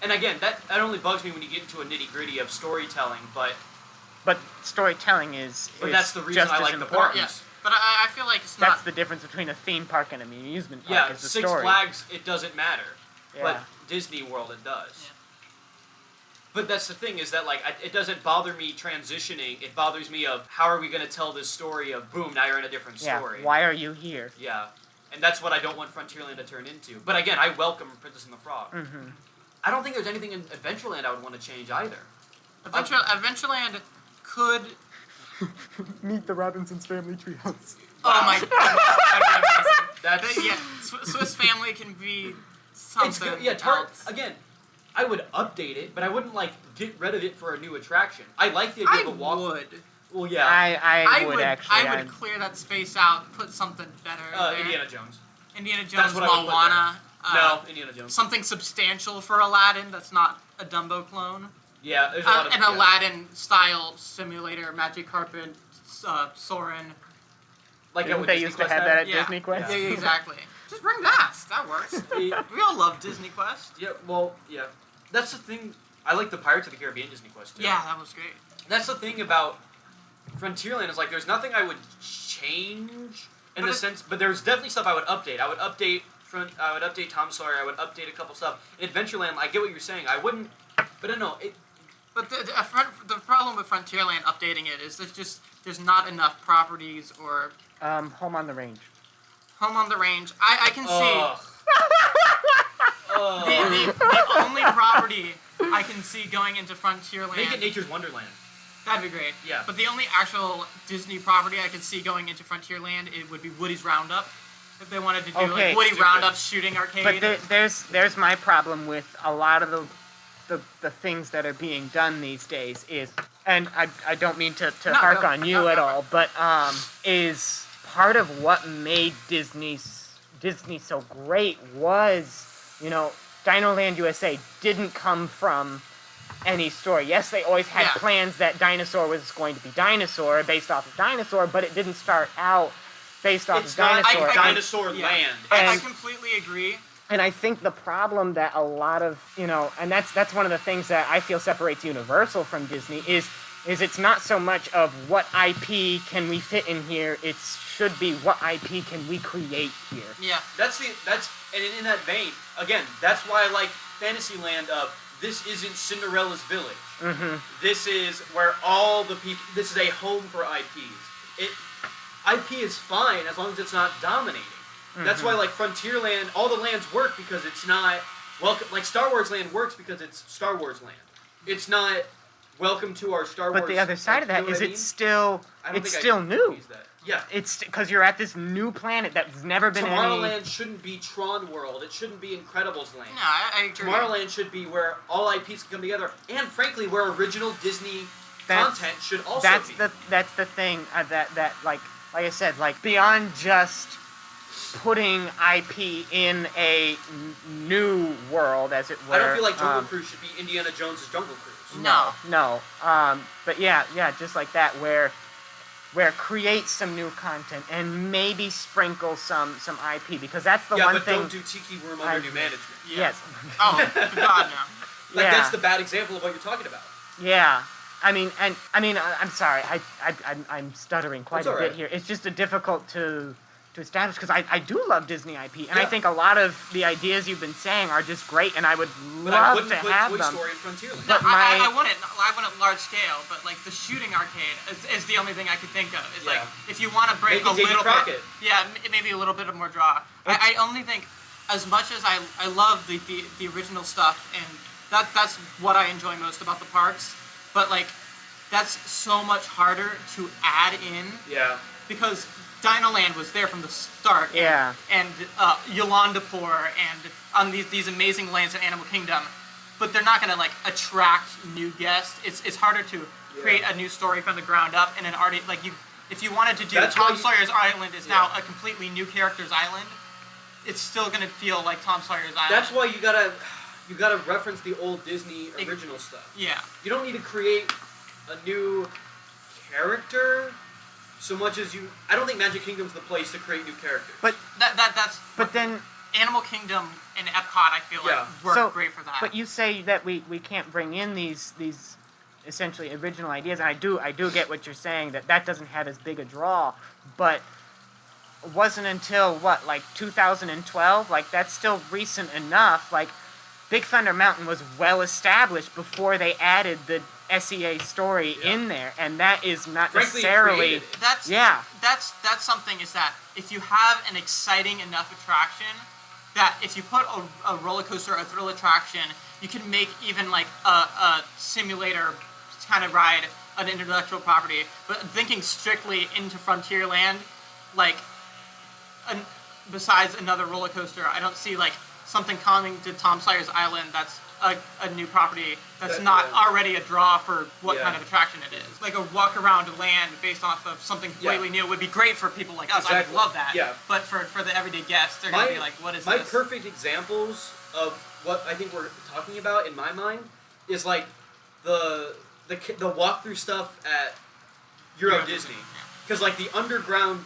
A: And again, that only bugs me when you get into a nitty-gritty of storytelling, but
B: storytelling is
A: that's the reason
B: just
A: I
B: as
A: like the
B: important.
A: parks.
C: Yeah. But I feel like it's not.
B: That's the difference between a theme park and an amusement park.
A: Yeah,
B: is the
A: Six
B: story.
A: Flags, it doesn't matter.
B: Yeah.
A: But Disney World, it does.
C: Yeah.
A: But that's the thing, is that like it doesn't bother me transitioning. It bothers me of how are we going to tell this story of boom, now you're in a different story.
B: Yeah. Why are you here?
A: Yeah. And that's what I don't want Frontierland to turn into. But again, I welcome Princess and the Frog.
B: Mm-hmm.
A: I don't think there's anything in Adventureland I would want to change either.
C: Adventureland could.
B: Meet the Robinsons family treehouse.
C: Oh my god.
A: That's
C: Yeah, Swiss Family can be something.
A: it's good. Yeah,
C: else.
A: again, I would update it, but I wouldn't like get rid of it for a new attraction. I like the idea of a walk.
C: would.
A: Well, yeah.
B: I would actually.
C: I would clear that space out, put something better there.
A: Indiana Jones.
C: Indiana Jones,
A: That's what I would put
C: Moana.
A: No, Indiana Jones.
C: Something substantial for Aladdin that's not a Dumbo clone.
A: Yeah, there's a lot of
C: An Aladdin-style simulator, Magic Carpet, Soarin'.
A: like
B: Didn't
A: what
B: they
A: Disney
B: used to
A: Quest
B: have
A: had?
B: that at
C: Yeah.
B: Disney Quest?
C: Yeah, exactly. Just bring that. That works.
A: Yeah,
C: We all love Disney Quest.
A: yeah. That's the thing. I like the Pirates of the Caribbean Disney Quest too.
C: Yeah, that was great.
A: That's the thing about Frontierland is like there's nothing I would change in the sense, but there's definitely stuff I would update. I would update Tom Sawyer. I would update a couple stuff. In Adventureland, I get what you're saying. I wouldn't, but I don't know.
C: But the problem with Frontierland updating it is there's not enough properties or
B: Home on the Range.
C: Home on the Range. I can see
A: Ugh.
C: the only property I can see going into Frontierland.
A: Make it Nature's Wonderland.
C: That'd be great.
A: Yeah.
C: But the only actual Disney property I could see going into Frontierland it would be Woody's Roundup. If they wanted to do
B: Okay.
C: like Woody
A: Stupid.
C: Roundup's shooting arcade.
B: But there's my problem with a lot of the things that are being done these days is, and I don't mean to
C: No,
B: hark
C: no,
B: on you
C: no,
B: at
C: no.
B: all, but is part of what made Disney so great was, Dino Land USA didn't come from any story. Yes, they always had
C: Yeah.
B: plans that Dinosaur was going to be Dinosaur, based off of Dinosaur, but it didn't start out based off
A: It's
B: of
A: not
B: Dinosaur.
A: Dinosaur
C: Yeah.
A: Land.
C: I
B: And-
C: completely agree.
B: And I think the problem that a lot of, and that's one of the things that I feel separates Universal from Disney is it's not so much of what IP can we fit in here, it should be what IP can we create here.
C: Yeah.
A: And in that vein, again, that's why I like Fantasyland of this isn't Cinderella's village.
B: Mm-hmm.
A: This is where all the people. This is a home for IPs. IP is fine as long as it's not dominating. That's why like Frontierland, all the lands work because it's not welcome. Like Star Wars Land works because it's Star Wars Land. It's not welcome to our Star Wars.
B: But the other side of that
A: you know
B: is
A: what I mean?
B: it's still
A: I don't
B: it's
A: think I
B: still new.
A: use that. Yeah.
B: It's because you're at this new planet that's never been
A: Tomorrowland shouldn't be Tron World. It shouldn't be Incredibles Land.
C: No, I agree.
A: Tomorrowland should be where all IPs can come together, and frankly, where original Disney content should also be.
B: That's the thing that like I said, like beyond just putting IP in a new world, as it were.
A: I don't feel like Jungle Cruise should be Indiana Jones' Jungle Cruise.
C: No.
B: But yeah, just like that, where create some new content and maybe sprinkle some IP, because that's the one
A: but
B: thing.
A: don't do Tiki Room under new management.
B: Yes.
C: Oh, God, no.
A: Like
B: Yeah.
A: that's the bad example of what you're talking about.
B: Yeah. I'm sorry. I'm stuttering quite
A: That's
B: a
A: all
B: bit
A: right.
B: here. It's just difficult to establish, because I do love Disney IP, and I
A: Yeah.
B: think a lot of the ideas you've been saying are just great, and I would
A: But I
B: love
A: wouldn't
B: to
A: put
B: have
A: Toy
B: them.
A: Story in Frontierland.
C: No,
B: But my-
C: I want it large scale, but like the shooting arcade is the only thing I could think of. It's like
A: Yeah.
C: if you want to break
A: Maybe
C: a
A: Davy
C: little
A: Crockett.
C: bit, yeah, maybe a little bit of more draw. I only think as much as I love the original stuff, and that's what I enjoy most about the parks, but like that's so much harder to add in
A: Yeah.
C: because Dinoland was there from the start.
B: Yeah.
C: And Yolandapur and on these amazing lands in Animal Kingdom, but they're not gonna like attract new guests. It's harder to create a new story from the ground up and an already like you. If you wanted to do
A: That's why
C: Tom
A: you-
C: Sawyer's Island is now
A: Yeah.
C: a completely new character's island, it's still gonna feel like Tom Sawyer's Island.
A: That's why you gotta reference the old Disney original stuff.
C: Yeah.
A: You don't need to create a new character so much as you. I don't think Magic Kingdom's the place to create new characters.
B: But
C: That's.
B: but then
C: Animal Kingdom and Epcot, I feel
A: Yeah.
C: like work
B: So-
C: great for that.
B: but you say that we can't bring in these essentially original ideas, and I do get what you're saying, that doesn't have as big a draw, but wasn't until what, like 2012, like that's still recent enough. Like Big Thunder Mountain was well established before they added the SEA story in there, and that is not
A: Frankly,
B: necessarily
A: created it.
C: That's something, is that if you have an exciting enough attraction, that if you put a roller coaster, a thrill attraction, you can make even like a simulator kind of ride an intellectual property. But thinking strictly into Frontierland, like besides another roller coaster, I don't see like something coming to Tom Sawyer's Island that's a new property that's not already a draw for what kind of attraction it is. Like a walk around land based off of something completely new would be great for people like us.
A: Exactly.
C: I would love that.
A: Yeah.
C: But for the everyday guests, they're gonna be like, what is
A: my
C: this?
A: perfect examples of what I think we're talking about in my mind is like the walkthrough stuff at Euro Disney, because like the underground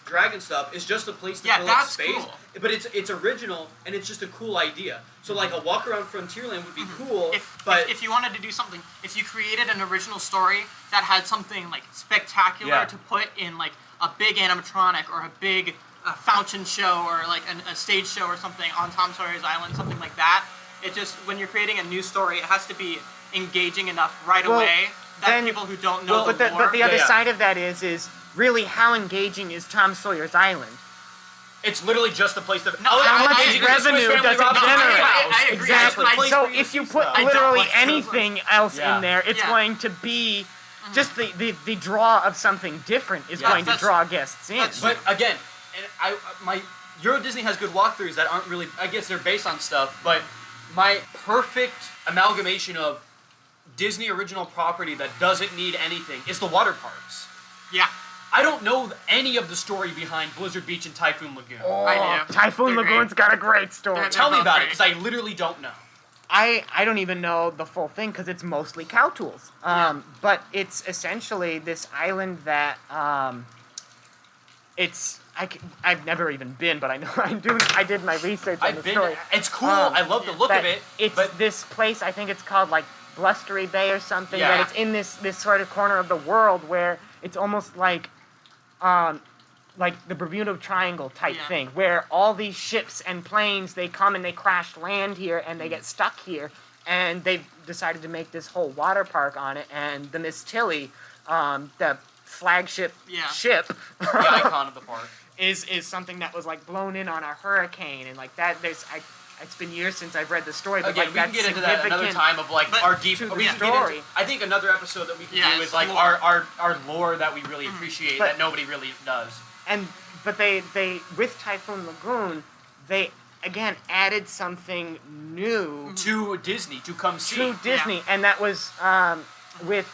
A: dragon stuff is just a place to fill up
C: that's
A: space,
C: cool.
A: but it's original and it's just a cool idea. So like a walk around Frontierland would be cool,
C: If if you wanted to do something, if you created an original story that had something like spectacular to put in like a big animatronic or a big fountain show or like a stage show or something on Tom Sawyer's Island, something like that, it just, when you're creating a new story, it has to be engaging enough right away that
B: then-
C: people who don't know the lore.
B: but the other
A: Yeah.
B: side of that is really how engaging is Tom Sawyer's Island?
A: it's literally just a place to.
B: How much
A: Engaging is the Swiss
B: revenue
A: Family
B: does it
A: Robinson
B: generate?
A: House.
C: I agree.
B: Exactly.
C: I-
B: So
A: for you
B: if
A: to
B: you
A: see
B: put
A: stuff.
C: I don't
B: literally
C: like
B: anything else
A: Yeah.
B: in there, it's
C: Yeah.
B: going to be just the draw of something different is going to
C: that's-
B: draw guests in.
C: that's-
A: But again, and my Euro Disney has good walkthroughs that aren't really. I guess they're based on stuff, but my perfect amalgamation of Disney original property that doesn't need anything is the water parks.
C: Yeah.
A: I don't know any of the story behind Blizzard Beach and Typhoon Lagoon.
C: I do.
B: Typhoon
C: They're great.
B: Lagoon's got a great story.
C: They're-
A: Tell me
C: both
A: about it,
C: great.
A: because I literally don't know.
B: I don't even know the full thing because it's mostly cow tools. But it's essentially this island that I've never even been, but I know I did my research on the
A: I've been.
B: story.
A: It's cool. I love the look
B: That
A: of it.
B: It's
A: but
B: this place, I think it's called like Blustery Bay or something.
A: Yeah.
B: That it's in this sort of corner of the world where it's almost like the Bermuda Triangle type
C: Yeah.
B: thing, where all these ships and planes, they come and they crash land here and they get stuck here, and they've decided to make this whole water park on it. And the Miss Tilly, the flagship ship,
A: the icon of the park.
B: is something that was like blown in on a hurricane, and like that. It's been years since I've read the story, but
A: Again,
B: like
A: we can
B: that's
A: get into that another
B: significant.
A: time of like
C: But
A: our deep.
B: to the
A: We can get into,
B: story.
A: I think another episode that we can
C: Yeah,
A: do is
C: it's
A: like
C: lore.
A: our lore that we really appreciate
B: But-
A: that nobody really does.
B: But they with Typhoon Lagoon, they again added something new
A: To Disney to come see.
B: to Disney, and that was with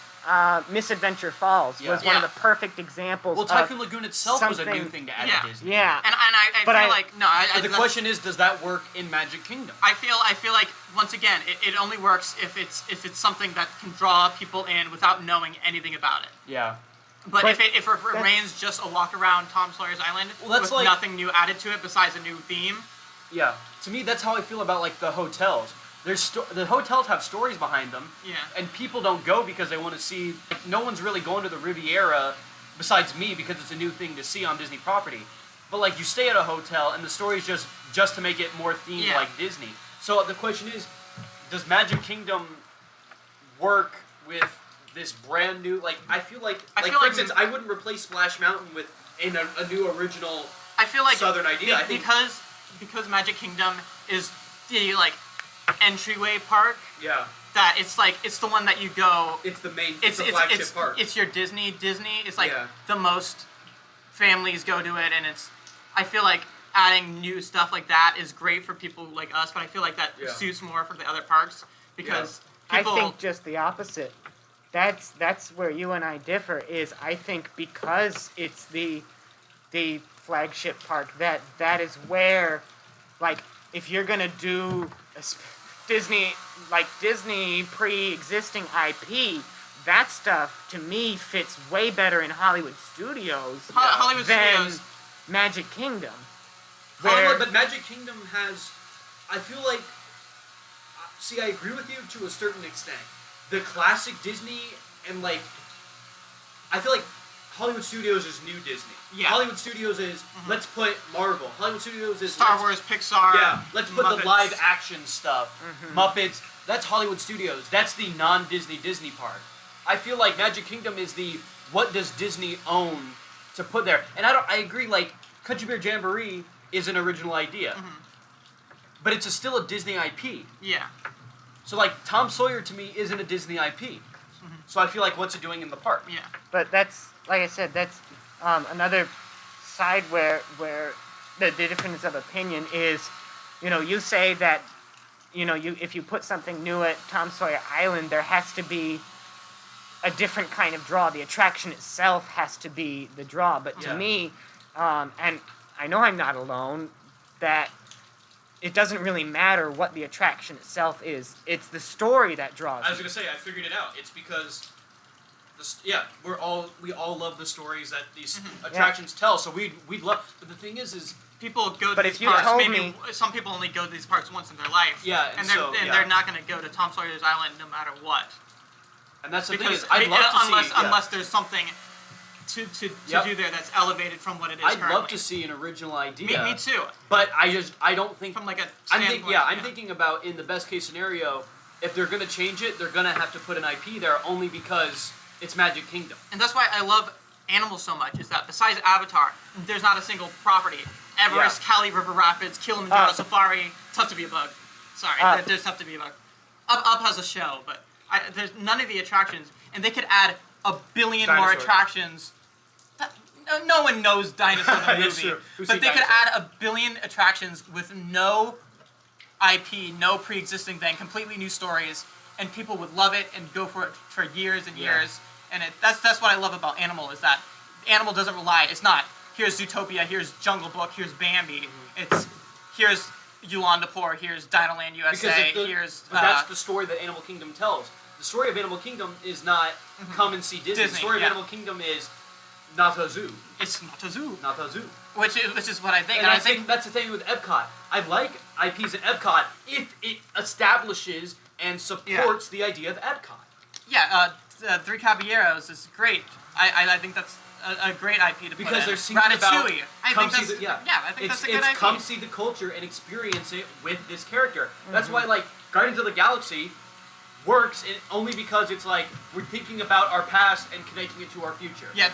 B: Misadventure Falls was one of
C: Yeah.
B: the perfect examples.
A: Well, Typhoon Lagoon itself was a new
B: something-
A: thing to add
C: Yeah.
A: to Disney.
B: Yeah,
C: And I
B: But
C: feel
B: I-
C: like no.
A: But the question is, does that work in Magic Kingdom?
C: I feel like once again, it only works if it's something that can draw people in without knowing anything about it.
A: Yeah.
C: But
B: But
C: if it remains just a walk around Tom Sawyer's Island
A: Well, that's
C: with
A: like-
C: nothing new added to it besides a new theme,
A: Yeah. To me, that's how I feel about like the hotels. The hotels have stories behind them.
C: Yeah.
A: And people don't go because they want to see. Like, no one's really going to the Riviera, besides me, because it's a new thing to see on Disney property. But like, you stay at a hotel, and the story's just to make it more themed like Disney. So the question is, does Magic Kingdom work with this brand new? Like, I feel like for instance, I wouldn't replace Splash Mountain with a new original.
C: I feel like
A: Southern idea, I think.
C: because Magic Kingdom is the like entryway park,
A: Yeah.
C: that it's the one that you go.
A: It's the main.
C: It's
A: the flagship park.
C: It's your Disney. Disney is like
A: Yeah.
C: the most families go to it, and I feel like adding new stuff like that is great for people like us, but I feel like that suits more for the other parks because people.
B: I think just the opposite. That's where you and I differ. Is I think because it's the flagship park that is where, like, if you're gonna do Disney pre-existing IP, that stuff to me fits way better in Hollywood Studios
C: Hollywood
B: than
C: Studios.
B: Magic Kingdom.
A: But Magic Kingdom has, I feel like, see, I agree with you to a certain extent. The classic Disney and like, I feel like Hollywood Studios is new Disney.
C: Yeah.
A: Hollywood Studios is, let's put Marvel. Hollywood Studios is
C: Star Wars, Pixar.
A: Yeah, let's put
C: Muppets.
A: the live action stuff. Muppets, that's Hollywood Studios. That's the non-Disney Disney part. I feel like Magic Kingdom is the, what does Disney own to put there? And I agree, like, Country Bear Jamboree is an original idea. But it's still a Disney IP.
C: Yeah.
A: So, like, Tom Sawyer to me isn't a Disney IP. So I feel like, what's it doing in the park?
C: Yeah.
B: But that's, like I said, that's another side where the difference of opinion is, you say that, if you put something new at Tom Sawyer Island, there has to be a different kind of draw. The attraction itself has to be the draw. But to me, and I know I'm not alone, that it doesn't really matter what the attraction itself is. It's the story that draws
A: I was
B: you.
A: gonna say, I figured it out. It's because, we all love the stories that these attractions tell. So we'd love. But the thing is
C: people go to
B: But
C: these
B: if you
C: parks.
B: told
C: Maybe
B: me-
C: some people only go to these parks once in their life.
A: Yeah,
C: and
A: so,
C: they're not going to go to Tom Sawyer's Island no matter what.
A: and that's the thing
C: Because
A: is, I'd love to see.
C: unless there's something to do there that's elevated from what it is
A: I'd
C: currently.
A: love to see an original idea.
C: Me too.
A: But I don't think
C: From like a
A: I'm
C: standpoint.
A: I'm thinking about, in the best case scenario, if they're gonna change it, they're gonna have to put an IP there only because it's Magic Kingdom.
C: And that's why I love animals so much, is that besides Avatar, there's not a single property. Everest, Cali River Rapids, Kilimanjaro Safari, Tough to Be a Bug. Sorry, there's Tough to Be a Bug. Up has a show, but there's none of the attractions, and they could add a billion more
A: Dinosaur.
C: attractions. No one knows Dinosaur the movie,
A: That's true. Who's
C: but
A: seen
C: they could
A: Dinosaur?
C: add a billion attractions with no IP, no pre-existing thing, completely new stories, and people would love it and go for it for years and years. And that's what I love about Animal, is that Animal doesn't rely. It's not here's Zootopia, here's Jungle Book, here's Bambi. It's here's Yolanda here's Dinoland USA,
A: but that's the story that Animal Kingdom tells. The story of Animal Kingdom is not come and see Disney. The
C: Disney,
A: story of
C: yeah.
A: Animal Kingdom is not a zoo.
C: It's not a zoo,
A: Not a zoo.
C: which is what I think.
A: And
C: And
A: I
C: I think
A: think that's the thing with Epcot. I like IPs at Epcot if it establishes and supports the idea of Epcot.
C: Three Caballeros is great. I think that's a great IP to put
A: Because
C: in.
A: they're singing about
C: Ratatouille. I
A: come
C: think
A: see
C: that's
A: the,
C: I think that's a good
A: it's
C: IP.
A: come see the culture and experience it with this character. That's why, like, Guardians of the Galaxy works only because it's like we're thinking about our past and connecting it to our future.
C: Yeah,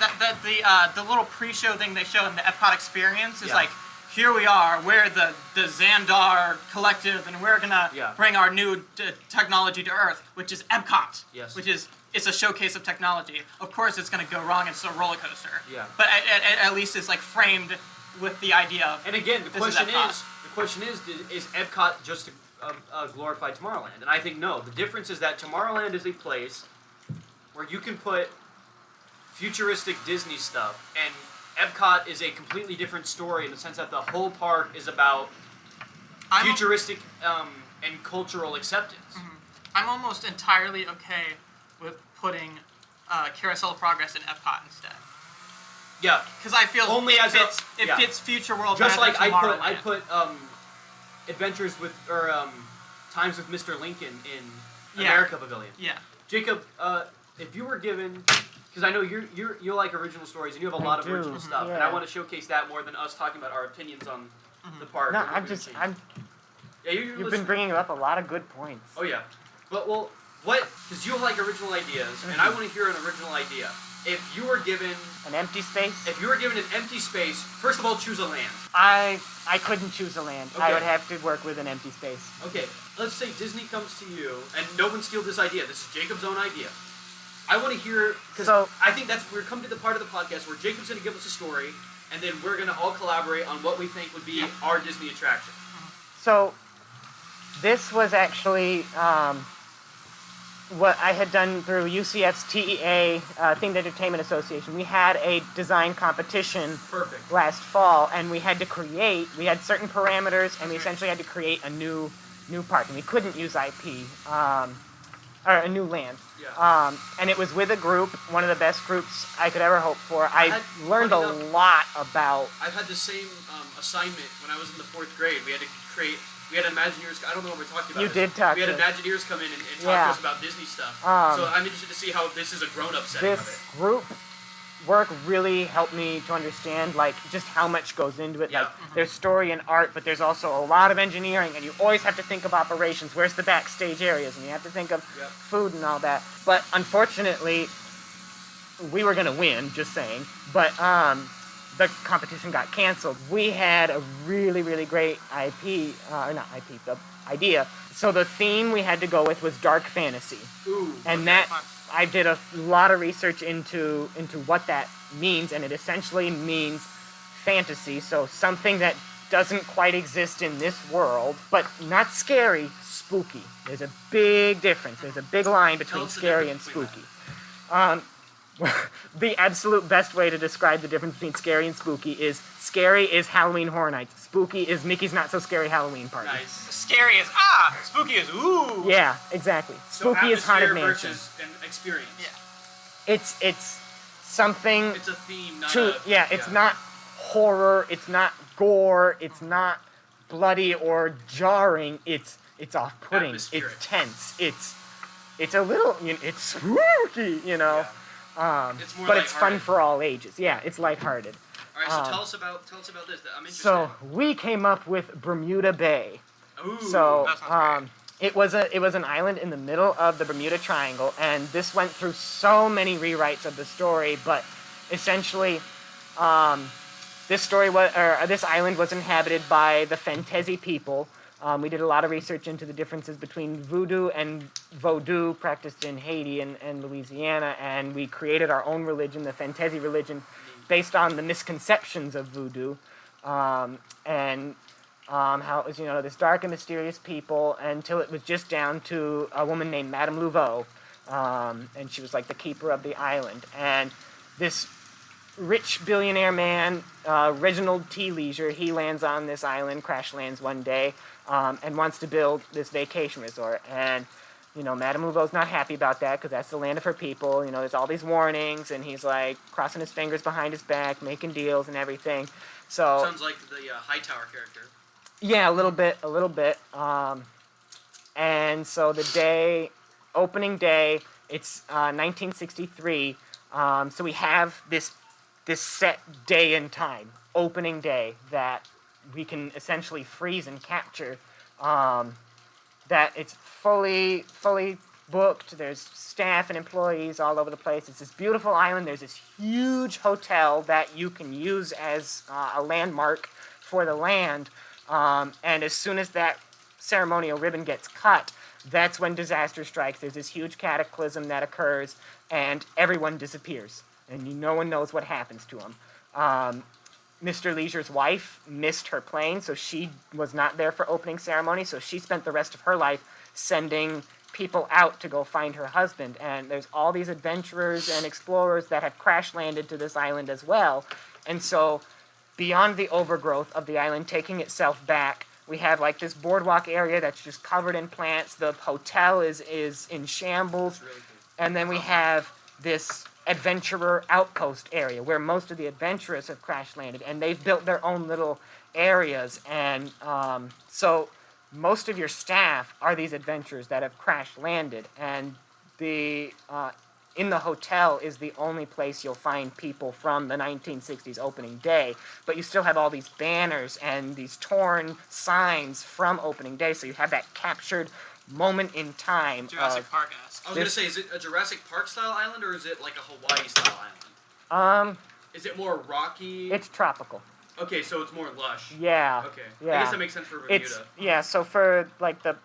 C: the little pre-show thing they show in the Epcot experience is
A: Yeah.
C: like, here we are, we're the Xandar Collective, and we're gonna bring our new technology to Earth, which is Epcot.
A: Yes.
C: Which is, it's a showcase of technology. Of course, it's gonna go wrong. It's a roller coaster.
A: Yeah.
C: But at least it's like framed with the idea of.
A: And again, the
C: This is
A: question is Epcot just a glorified Tomorrowland? And I think no. The difference is that Tomorrowland is a place where you can put futuristic Disney stuff, and Epcot is a completely different story in the sense that the whole park is about futuristic and cultural acceptance.
C: I'm almost entirely okay with putting Carousel of Progress in Epcot instead.
A: Yeah,
C: Because I feel
A: Only as
C: it fits Future World
A: just
C: better
A: like
C: than
A: I
C: Tomorrowland.
A: put Adventures with Times with Mr. Lincoln in
C: Yeah.
A: America Pavilion.
C: Yeah.
A: Jacob, if you were given, because I know you like original stories and you have a lot of
B: do,
A: original stuff, and
B: yeah.
A: I want to showcase that more than us talking about our opinions on the park.
B: No,
A: and what
B: I'm
A: we're
B: just,
A: gonna change. Yeah, you're
B: you've been
A: listening.
B: bringing up a lot of good points.
A: Oh yeah, but well, what? Because you like original ideas, and I want to hear an original idea. If you were given,
B: An empty space?
A: an empty space, first of all, choose a land.
B: I couldn't choose a land. I
A: Okay.
B: would have to work with an empty space.
A: Okay, let's say Disney comes to you, and no one steals this idea. This is Jacob's own idea. I want to hear, because
B: So-
A: I think we're coming to the part of the podcast where Jacob's going to give us a story, and then we're going to all collaborate on what we think would be our Disney attraction.
B: So, this was actually what I had done through UCF's TEA, Themed Entertainment Association. We had a design competition
A: Perfect.
B: last fall, and we had certain parameters, and we essentially had to create a new park, and we couldn't use IP. or a new land.
A: Yeah.
B: And it was with a group, one of the best groups I could ever hope for. I learned a
A: funny enough,
B: lot about.
A: I've had the same assignment when I was in the 4th grade. We had Imagineers. I don't know if we're talking about
B: You
A: this.
B: did talk
A: We had
B: to us.
A: Imagineers come in and talk
B: Yeah.
A: to us about Disney stuff. So I'm interested to see how this is a grown-up setting of
B: This
A: it.
B: group work really helped me to understand like just how much goes into it.
A: Yeah.
B: Like there's story and art, but there's also a lot of engineering, and you always have to think of operations. Where's the backstage areas, and you have to think of
A: Yep.
B: food and all that. But unfortunately, we were gonna win. Just saying, but the competition got canceled. We had a really, really great IP, or not IP, the idea. So the theme we had to go with was dark fantasy.
A: Ooh.
B: And
A: okay.
B: that I did a lot of research into what that means, and it essentially means fantasy. So something that doesn't quite exist in this world, but not scary, spooky. There's a big difference. There's a big line between
A: us the
B: scary and
A: difference between
B: spooky. The absolute best way to describe the difference between scary and spooky is scary is Halloween Horror Nights. Spooky is Mickey's Not So Scary Halloween Party.
A: Nice.
C: Scary is spooky is ooh.
B: Yeah, exactly.
A: So
B: Spooky is Haunted
A: atmosphere
B: Mansion.
A: versus an experience.
C: Yeah.
B: It's something
A: It's a theme, not
B: to it's not horror, it's not gore, it's not bloody or jarring. It's off-putting.
A: Atmospheric.
B: It's tense. It's a little it's spooky, you know.
A: Yeah. It's more
B: But it's fun
A: lighthearted.
B: for all ages. Yeah, it's lighthearted.
A: All right, so tell us about this. I'm interested.
B: So we came up with Bermuda Bay.
A: Ooh.
B: So
C: that sounds
B: it was an island in the middle of the Bermuda Triangle, and this went through so many rewrites of the story. But essentially, this island was inhabited by the Fantezi people. We did a lot of research into the differences between voodoo and vodou practiced in Haiti and Louisiana, and we created our own religion, the Fantezi religion, based on the misconceptions of voodoo, and how it was, this dark and mysterious people, until it was just down to a woman named Madame Louveau, and she was like the keeper of the island. And this rich billionaire man, Reginald T. Leisure, he lands on this island, crash lands one day, and wants to build this vacation resort. And Madame Louveau's not happy about that because that's the land of her people. There's all these warnings, and he's like crossing his fingers behind his back, making deals and everything. So
A: sounds like the Hightower character.
B: yeah, a little bit. And so the opening day, it's 1963. So we have this set day and time, opening day, that we can essentially freeze and capture. That it's fully booked. There's staff and employees all over the place. It's this beautiful island. There's this huge hotel that you can use as a landmark for the land. And as soon as that ceremonial ribbon gets cut, that's when disaster strikes. There's this huge cataclysm that occurs, and everyone disappears, and no one knows what happens to them. Mr. Leisure's wife missed her plane, so she was not there for opening ceremony, so she spent the rest of her life sending people out to go find her husband. And there's all these adventurers and explorers that have crash landed to this island as well. And so beyond the overgrowth of the island taking itself back, we have like this boardwalk area that's just covered in plants. The hotel is in shambles.
A: Really cool.
B: And then we have this adventurer outpost area where most of the adventurers have crash landed, and they've built their own little areas. And so most of your staff are these adventurers that have crash landed, and the in the hotel is the only place you'll find people from the 1960s opening day, but you still have all these banners and these torn signs from opening day, so you have that captured moment in time.
C: Jurassic Park-esque.
A: I was going to say, is it a Jurassic Park style island, or is it like a Hawaii style island? Is it more rocky?
B: It's tropical.
A: Okay, so it's more lush.
B: Yeah.
A: Okay.
B: Yeah.
A: I guess that makes sense for Bermuda.
B: So for like the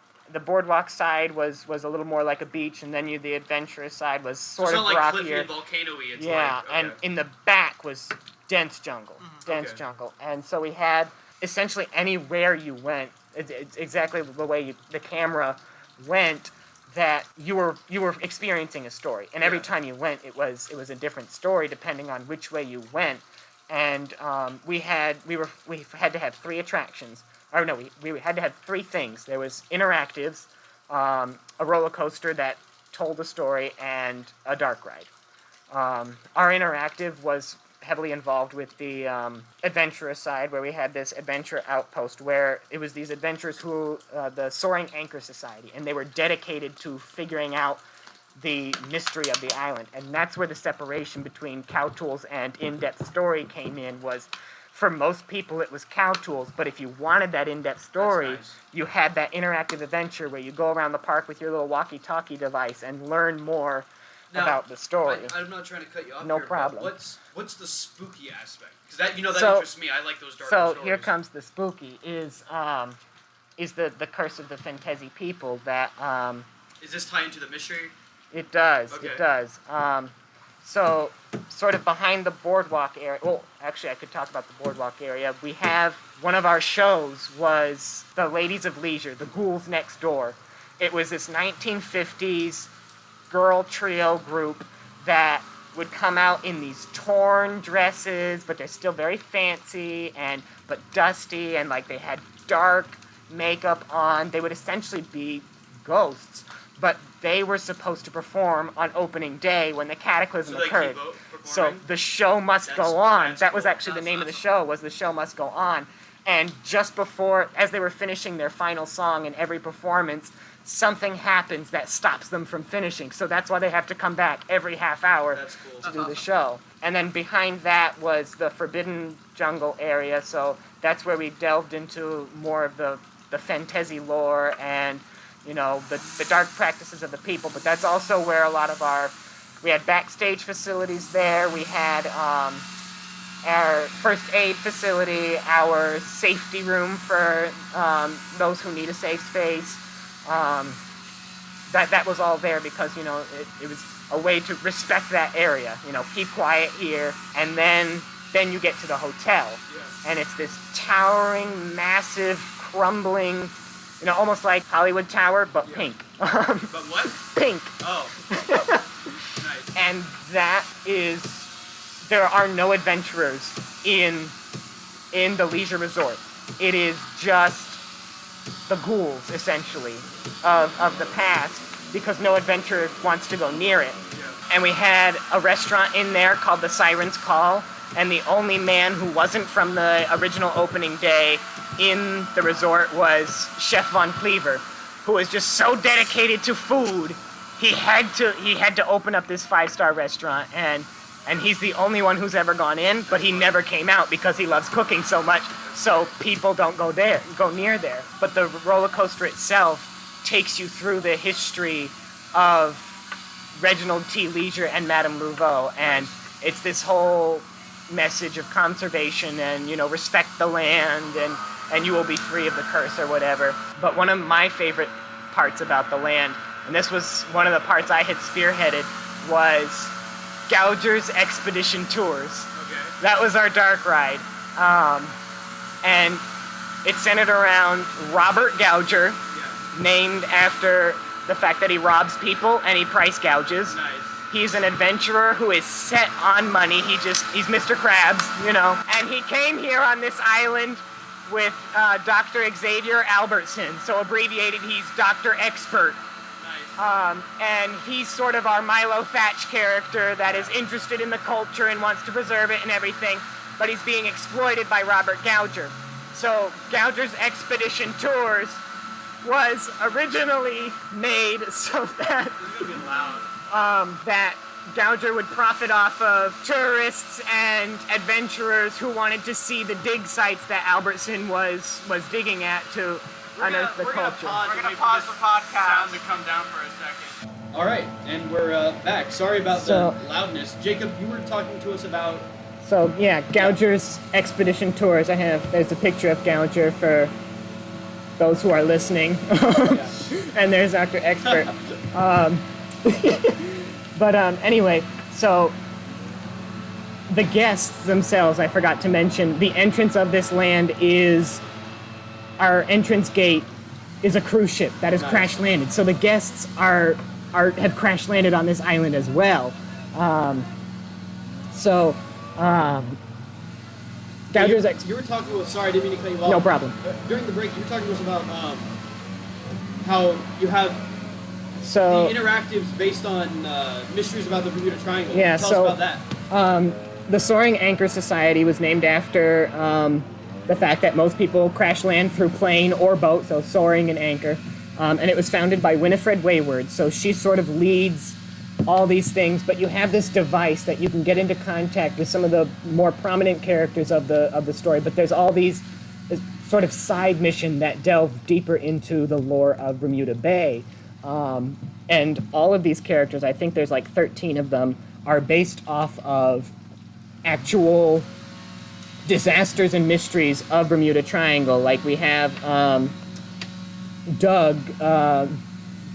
B: boardwalk side was a little more like a beach, and then the adventurous side was sort
A: it's
B: of
A: not like
B: rockier.
A: cliffy and volcano-y. It's
B: Yeah,
A: like, okay.
B: and in the back was dense jungle,
A: Okay.
B: jungle, and so we had essentially anywhere you went, it's exactly the way the camera went, that you were experiencing a story, and every
A: Yeah.
B: time you went, it was a different story depending on which way you went, and we had to have 3 attractions. Or no, we had to have 3 things. There was interactives, a roller coaster that told a story, and a dark ride. Our interactive was heavily involved with the adventurous side, where we had this adventure outpost where it was these adventurers who, the Soaring Anchor Society, and they were dedicated to figuring out the mystery of the island. And that's where the separation between Cow Tools and in-depth story came in. Was for most people it was Cow Tools, but if you wanted that in-depth story,
A: That's nice.
B: you had that interactive adventure where you go around the park with your little walkie-talkie device and learn more
A: Now,
B: about the story.
A: I'm not trying to cut you off.
B: No
A: here, but
B: problem.
A: What's the spooky aspect? Because that that
B: So-
A: interests me. I like those dark
B: So
A: stories.
B: here comes the spooky. Is the curse of the Fantezi people that
A: Is this tie into the mystery?
B: it does.
A: Okay.
B: It does. So sort of behind the boardwalk area. Well, actually, I could talk about the boardwalk area. We have one of our shows was the Ladies of Leisure, the Ghouls Next Door. It was this 1950s girl trio group that would come out in these torn dresses, but they're still very fancy but dusty, and like they had dark makeup on. They would essentially be ghosts, but they were supposed to perform on opening day when the cataclysm
A: So they
B: occurred.
A: keep
B: So
A: performing?
B: the show must
A: That's-
B: go on.
A: that's
B: That was
A: cool.
B: actually the
A: That's
B: name of the
A: awesome.
B: show, was the show must go on. And just before, as they were finishing their final song in every performance, something happens that stops them from finishing. So that's why they have to come back every half hour
A: That's cool.
B: to do the show. And then behind that was the Forbidden Jungle area. So that's where we delved into more of the Fantezi lore and, you know, the dark practices of the people. But that's also where a lot of we had backstage facilities there. We had our first aid facility, our safety room for those who need a safe space. That was all there because, you know, it was a way to respect that area. You know, keep quiet here, and then you get to the hotel,
A: Yeah.
B: and it's this towering, massive, crumbling, you know, almost like Hollywood Tower, but
A: Yeah.
B: pink.
A: But what?
B: Pink.
A: Oh. Nice.
B: And that is, there are no adventurers in the leisure resort. It is just the ghouls, essentially, of the past, because no adventurer wants to go near it.
A: Yeah.
B: And we had a restaurant in there called the Siren's Call, and the only man who wasn't from the original opening day in the resort was Chef Von Cleaver, who was just so dedicated to food. He had to open up this 5-star restaurant, and he's the only one who's ever gone in, but he never came out because he loves cooking so much, so people don't go near there. But the roller coaster itself takes you through the history of Reginald T. Leisure and Madame Laveau, and it's this whole message of conservation and, you know, respect the land, and you will be free of the curse or whatever. But one of my favorite parts about the land, and this was one of the parts I had spearheaded, was Gouger's Expedition Tours.
A: Okay.
B: That was our dark ride. And it centered around Robert Gouger,
A: Yeah.
B: named after the fact that he robs people and he price gouges.
A: Nice.
B: He's an adventurer who is set on money. He's Mr. Krabs, you know. And he came here on this island with Dr. Xavier Albertson. So abbreviated, he's Dr. Expert.
A: Nice.
B: And he's sort of our Milo Thatch character that is interested in the culture and wants to preserve it and everything, but he's being exploited by Robert Gouger. So Gouger's Expedition Tours was originally made so that
A: This is gonna be loud.
B: that Gouger would profit off of tourists and adventurers who wanted to see the dig sites that Albertson was digging at to unearth the culture.
C: We're gonna pause the podcast.
A: Sound to come down for a second. All right, and we're back. Sorry about
B: So-
A: the loudness. Jacob, you were talking to us about.
B: So yeah, Gouger's Expedition Tours. There's a picture of Gouger for those who are listening, and there's Dr. Expert. But anyway, so the guests themselves, I forgot to mention, the entrance of this land is, our entrance gate is a cruise ship that has
A: Nice.
B: crash landed. So the guests have crash landed on this island as well. Gouger's
A: You were talking to us. Sorry, I didn't mean to cut you off.
B: No problem.
A: During the break, you were talking to us about how you have
B: So
A: the interactives based on mysteries about the Bermuda Triangle.
B: Yeah,
A: Tell
B: so-
A: us about that.
B: the Soaring Anchor Society was named after the fact that most people crash land through plane or boat, so soaring and anchor. And it was founded by Winifred Wayward. So she sort of leads all these things, but you have this device that you can get into contact with some of the more prominent characters of the story. But there's all these this sort of side mission that delve deeper into the lore of Bermuda Bay. And all of these characters, I think there's like 13 of them, are based off of actual disasters and mysteries of Bermuda Triangle. Like we have Doug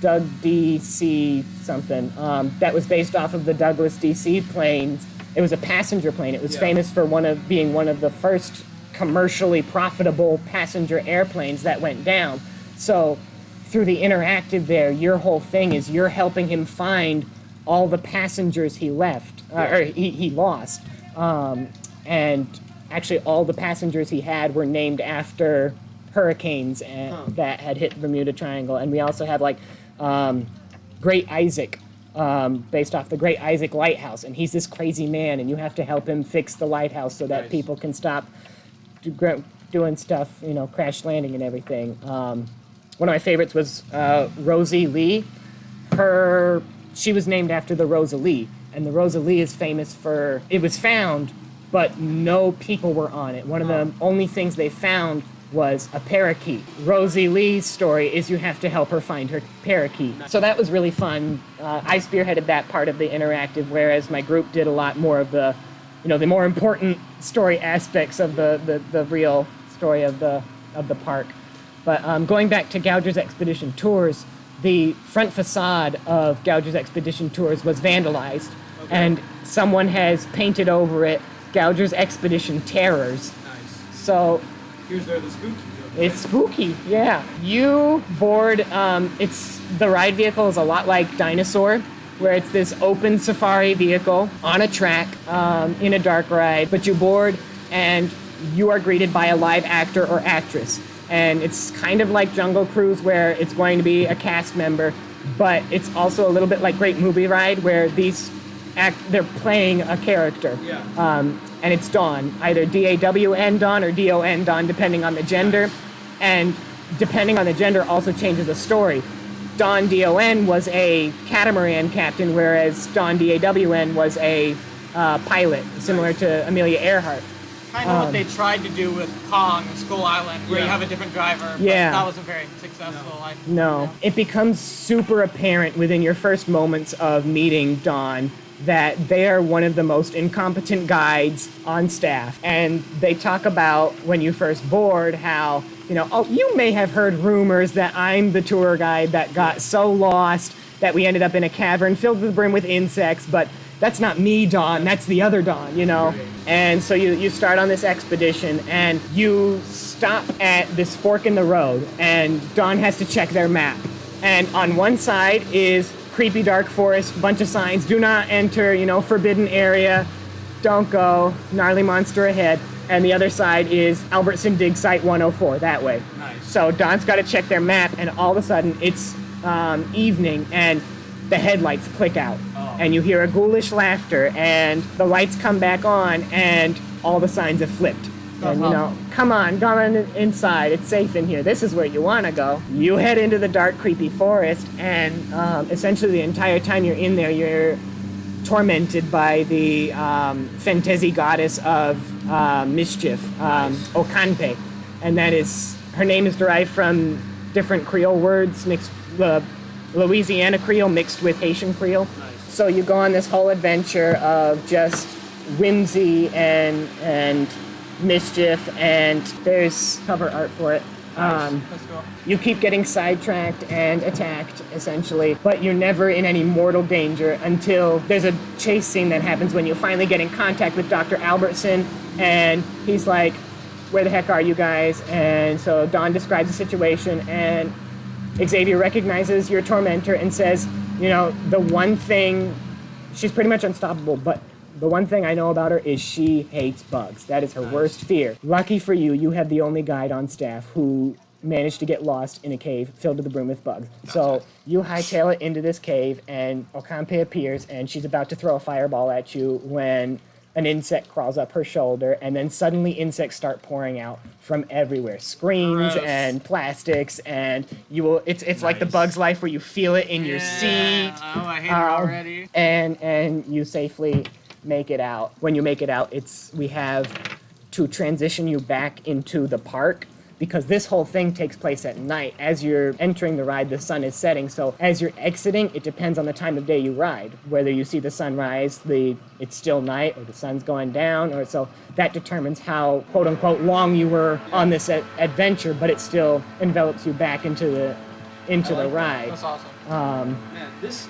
B: DC something, that was based off of the Douglas DC planes. It was a passenger plane. It was famous for being one of the first commercially profitable passenger airplanes that went down. So through the interactive there, your whole thing is you're helping him find all the passengers he left, or he lost. And actually all the passengers he had were named after hurricanes that had hit the Bermuda Triangle. And we also have like Great Isaac, based off the Great Isaac Lighthouse. And he's this crazy man, and you have to help him fix the lighthouse so that people can stop doing stuff, crash landing and everything. One of my favorites was Rosie Lee. She was named after the Rosalie, and the Rosalie is famous for, it was found, but no people were on it. One of the only things they found was a parakeet. Rosie Lee's story is you have to help her find her parakeet. So that was really fun. I spearheaded that part of the interactive, whereas my group did a lot more of the, the more important story aspects of the real story of the park. But going back to Gouger's Expedition Tours, the front facade of Gouger's Expedition Tours was vandalized, and someone has painted over it Gouger's Expedition Terrors.
A: Nice.
B: So
A: Here's where the spooky goes.
B: it's spooky, yeah. You board, the ride vehicle is a lot like Dinosaur, where it's this open safari vehicle on a track in a dark ride, but you board and you are greeted by a live actor or actress. And it's kind of like Jungle Cruise, where it's going to be a cast member, but it's also a little bit like Great Movie Ride, where they're playing a character.
A: Yeah.
B: And it's Dawn, either D-A-W-N Dawn or D-O-N Dawn, depending on the gender. And depending on the gender also changes the story. Dawn D-O-N was a catamaran captain, whereas Dawn D-A-W-N was a pilot, similar to Amelia Earhart.
C: Kind of what they tried to do with Kong, Skull Island, where you have a different driver, but that wasn't very successful.
B: No. It becomes super apparent within your first moments of meeting Dawn that they are one of the most incompetent guides on staff. And they talk about, when you first board, how, you may have heard rumors that I'm the tour guide that got so lost that we ended up in a cavern filled to the brim with insects, but that's not me, Dawn, that's the other Dawn, And so you start on this expedition, and you stop at this fork in the road, and Dawn has to check their map. And on one side is creepy dark forest, bunch of signs, do not enter, forbidden area, don't go, gnarly monster ahead. And the other side is Albertson Dig Site 104, that way.
A: Nice.
B: So Dawn's got to check their map, and all of a sudden it's evening, and the headlights click out. And you hear a ghoulish laughter, and the lights come back on, and all the signs have flipped. And, come on inside. It's safe in here. This is where you want to go. You head into the dark, creepy forest, and essentially the entire time you're in there, you're tormented by the Fentezi goddess of mischief, Okanpe. And her name is derived from different Creole words, mixed Louisiana Creole mixed with Haitian Creole. So you go on this whole adventure of just whimsy and mischief, and there's cover art for it.
C: That's cool.
B: You keep getting sidetracked and attacked, essentially, but you're never in any mortal danger until there's a chase scene that happens when you finally get in contact with Dr. Albertson, and he's like, where the heck are you guys? And so Dawn describes the situation, and Xavier recognizes your tormentor and says, the one thing, she's pretty much unstoppable, but the one thing I know about her is she hates bugs. That is her worst fear. Lucky for you, you have the only guide on staff who managed to get lost in a cave filled to the brim with bugs. So you hightail it into this cave, and Okampe appears, and she's about to throw a fireball at you when an insect crawls up her shoulder, and then suddenly insects start pouring out from everywhere. Screens
A: Gross.
B: and plastics, and you will. It's like the Bug's Life where you feel it in your seat.
C: Oh, I hate it already.
B: And you safely make it out. When you make it out, we have to transition you back into the park, because this whole thing takes place at night. As you're entering the ride, the sun is setting. So as you're exiting, it depends on the time of day you ride. Whether you see the sunrise, it's still night, or the sun's going down, or so that determines how, quote unquote, long you were on this adventure, but it still envelops you back into the ride.
C: That's awesome.
A: Man, this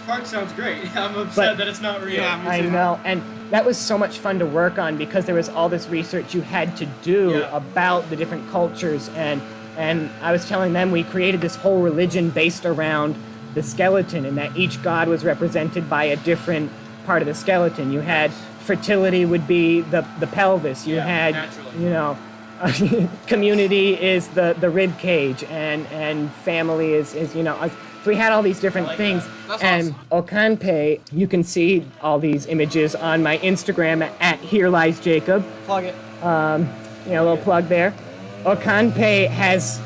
A: park sounds great. I'm upset that it's not real.
C: Yeah,
B: I know, and that was so much fun to work on, because there was all this research you had to do about the different cultures, and I was telling them we created this whole religion based around the skeleton, and that each god was represented by a different part of the skeleton. You had fertility would be the pelvis. You had,
A: naturally.
B: Community is the rib cage, and family is so we had all these different things.
C: That's
B: and Okanpe, you can see all these images on my Instagram at Here Lies Jacob.
C: Plug it.
B: A little plug there. Okanpe has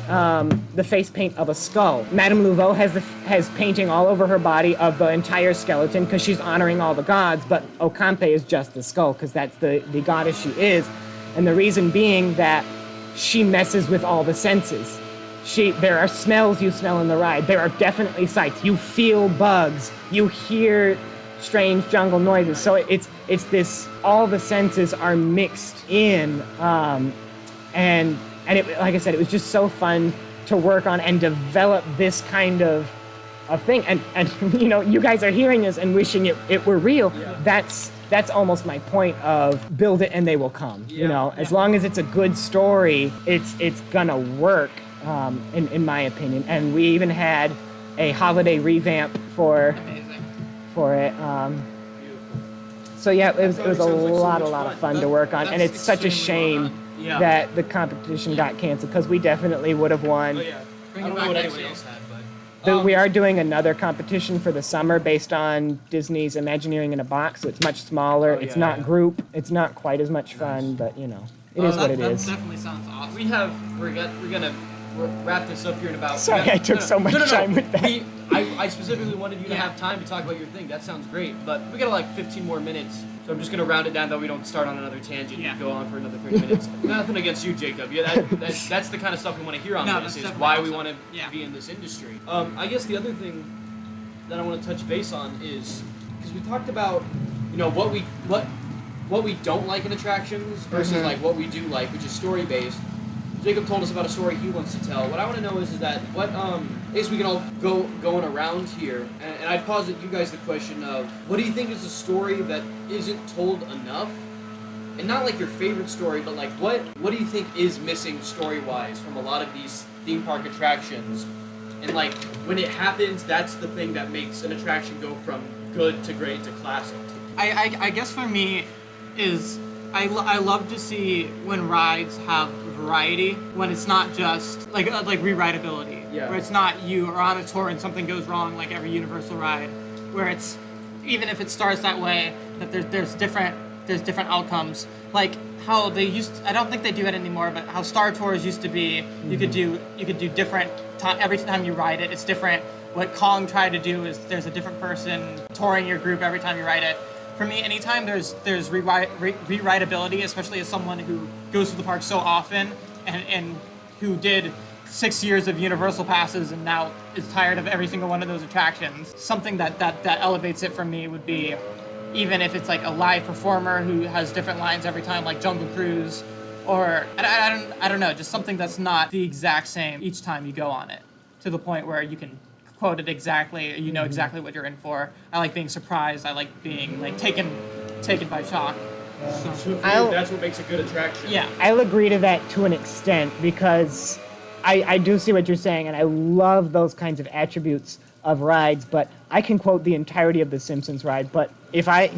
B: the face paint of a skull. Madame Louveau has painting all over her body of the entire skeleton, because she's honoring all the gods, but Okampe is just the skull, because that's the goddess she is. And the reason being that she messes with all the senses. There are smells you smell in the ride. There are definitely sights. You feel bugs. You hear strange jungle noises. So it's this, all the senses are mixed in. And it, like I said, it was just so fun to work on and develop this kind of thing. And you guys are hearing this and wishing it were real. Yeah. That's almost my point of build it and they will come. As long as it's a good story, it's gonna work. In my opinion, and we even had a holiday revamp for it. So yeah, it was a lot of fun to work on, and it's such a shame that the competition got canceled, because we definitely would have won.
A: I don't know what anyone else had, but
B: We are doing another competition for the summer based on Disney's Imagineering in a Box, so it's much smaller. It's not group. It's not quite as much fun, but it is what it is.
C: That definitely sounds awesome.
A: We're gonna wrap this up here in about...
B: Sorry, I took so much time with that.
A: I specifically wanted you to have time to talk about your thing. That sounds great, but we got like 15 more minutes, so I'm just gonna round it down, that we don't start on another tangent and go on for another 30 minutes. Nothing against you, Jacob. That's the kind of stuff we want to hear on this, is why we want to be in this industry. I guess the other thing that I want to touch base on is, because we talked about, what we don't like in attractions versus like what we do like, which is story based. Jacob told us about a story he wants to tell. What I want to know is that I guess we can all going around here, and I'd posit you guys the question of, what do you think is a story that isn't told enough? And not like your favorite story, but like what do you think is missing story-wise from a lot of these theme park attractions? And like when it happens, that's the thing that makes an attraction go from good to great to classic.
C: I guess for me is I love to see when rides have variety, when it's not just like rewritability, where it's not you are on a tour and something goes wrong like every Universal ride, where it's, even if it starts that way, that there's different outcomes, like how they I don't think they do it anymore, but how Star Tours used to be, you could do different every time you ride it, it's different. What Kong tried to do is there's a different person touring your group every time you ride it. For me, anytime there's rewritability, especially as someone who goes to the park so often and who did 6 years of Universal passes and now is tired of every single one of those attractions, something that elevates it for me would be, even if it's like a live performer who has different lines every time, like Jungle Cruise, or I don't know, just something that's not the exact same each time you go on it, to the point where you can quote it exactly, you know exactly what you're in for. I like being surprised. I like being like taken by shock.
A: So that's what makes a good attraction.
C: Yeah,
B: I'll agree to that to an extent, because I do see what you're saying, and I love those kinds of attributes of rides, but I can quote the entirety of the Simpsons ride, but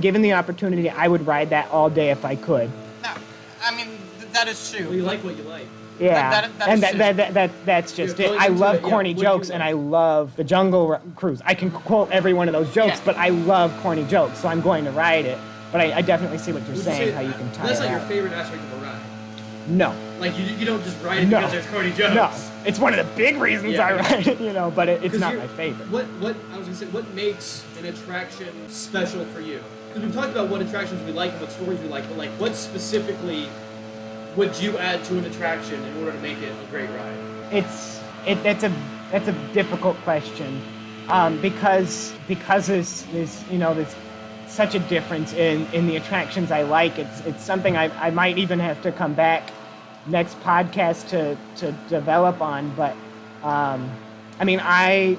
B: given the opportunity, I would ride that all day if I could.
C: no, I mean that is true.
A: Well, you like what you like.
B: Yeah, that's just
A: Yeah,
B: it.
A: going
B: I
A: into
B: love
A: it, yeah,
B: corny
A: what do you
B: jokes, and
A: like?
B: I love the Jungle Cruise. I can quote every one of those jokes,
C: Yeah.
B: but I love corny jokes, so I'm going to ride it. But I definitely see what you're
A: Would you
B: saying,
A: say
B: how you can tie
A: that's
B: it
A: like your
B: out.
A: favorite aspect of a ride?
B: No,
A: Like you don't just ride it
B: no,
A: because there's corny jokes.
B: no. It's one of the big reasons
A: Yeah.
B: I ride it, but it's
A: 'Cause
B: not
A: you're-
B: my favorite.
A: What I was gonna say, what makes an attraction special for you? Because we've talked about what attractions we like and what stories we like, but like what specifically would you add to an attraction in order to make it a great ride?
B: That's a difficult question, because there's such a difference in the attractions I like. It's something I might even have to come back next podcast to develop on. But I mean, I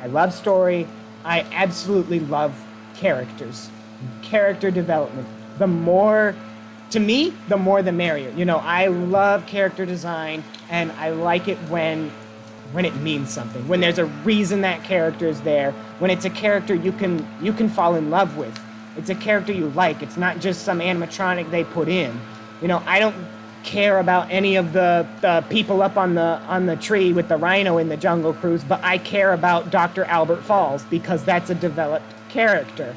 B: love story. I absolutely love characters, character development. To me, the more the merrier. I love character design, and I like it when it means something. When there's a reason that character is there. When it's a character you can fall in love with. It's a character you like. It's not just some animatronic they put in. I don't care about any of the people up on the tree with the rhino in the Jungle Cruise, but I care about Dr. Albert Falls because that's a developed character.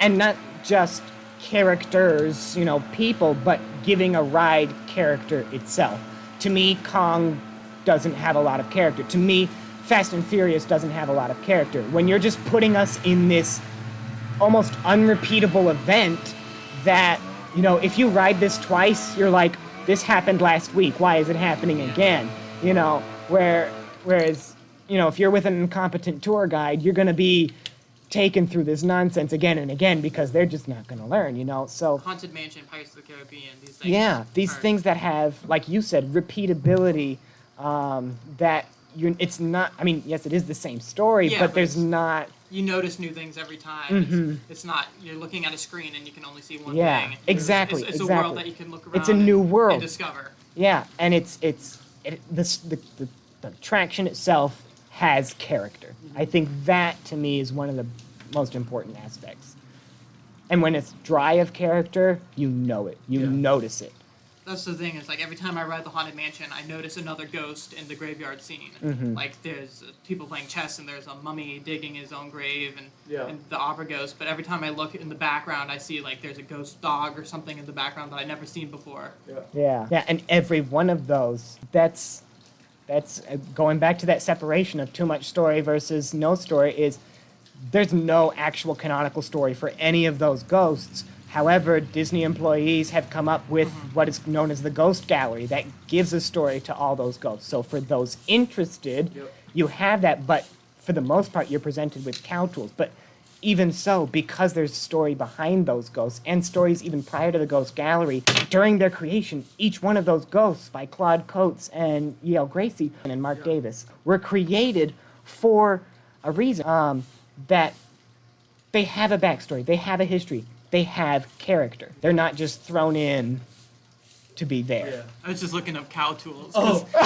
B: And not just characters, people, but giving a ride character itself. To me, Kong doesn't have a lot of character. To me, Fast and Furious doesn't have a lot of character. When you're just putting us in this almost unrepeatable event that, if you ride this twice, you're like, this happened last week, why is it happening again? Whereas, if you're with an incompetent tour guide, you're going to be taken through this nonsense again and again because they're just not going to learn, so...
C: Haunted Mansion, Pirates of the Caribbean, these things.
B: Yeah, these things that have, like you said, repeatability, it's not, I mean, yes, it is the same story,
C: Yeah,
B: but
C: but
B: there's
C: it's-
B: not...
C: You notice new things every time. It's not, you're looking at a screen and you can only see one
B: Yeah,
C: thing.
B: exactly,
C: It's a
B: exactly.
C: world that you can look around
B: It's a new world.
C: and discover.
B: Yeah, and the attraction itself has character. I think that, to me, is one of the most important aspects. And when it's dry of character, you know it. You notice it.
C: That's the thing, is like every time I ride the Haunted Mansion, I notice another ghost in the graveyard scene. Like there's people playing chess and there's a mummy digging his own grave and the opera ghost. But every time I look in the background, I see like there's a ghost dog or something in the background that I've never seen before.
B: Yeah, and every one of those, that's going back to that separation of too much story versus no story, is there's no actual canonical story for any of those ghosts. However, Disney employees have come up with what is known as the Ghost Gallery that gives a story to all those ghosts. So for those interested, you have that, but for the most part, you're presented with cow tools. But even so, because there's story behind those ghosts and stories even prior to the Ghost Gallery, during their creation, each one of those ghosts by Claude Coates and E.L. Gracie and Mark Davis were created for a reason, that they have a backstory, they have a history, they have character. They're not just thrown in to be there.
C: I was just looking up cow tools.
A: Oh.
C: So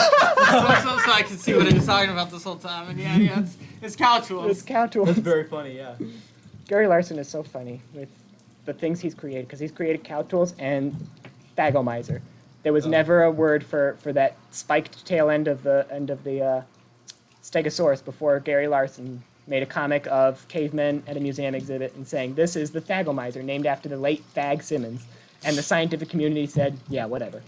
C: I can see what I was talking about this whole time. And it's cow tools.
B: It's cow tools.
A: That's very funny, yeah.
B: Gary Larson is so funny with the things he's created, because he's created cow tools and Thagomizer. There was never a word for that spiked tail end of the Stegosaurus before Gary Larson made a comic of cavemen at a museum exhibit and saying, this is the Thagomizer, named after the late Thag Simmons. And the scientific community said, yeah, whatever.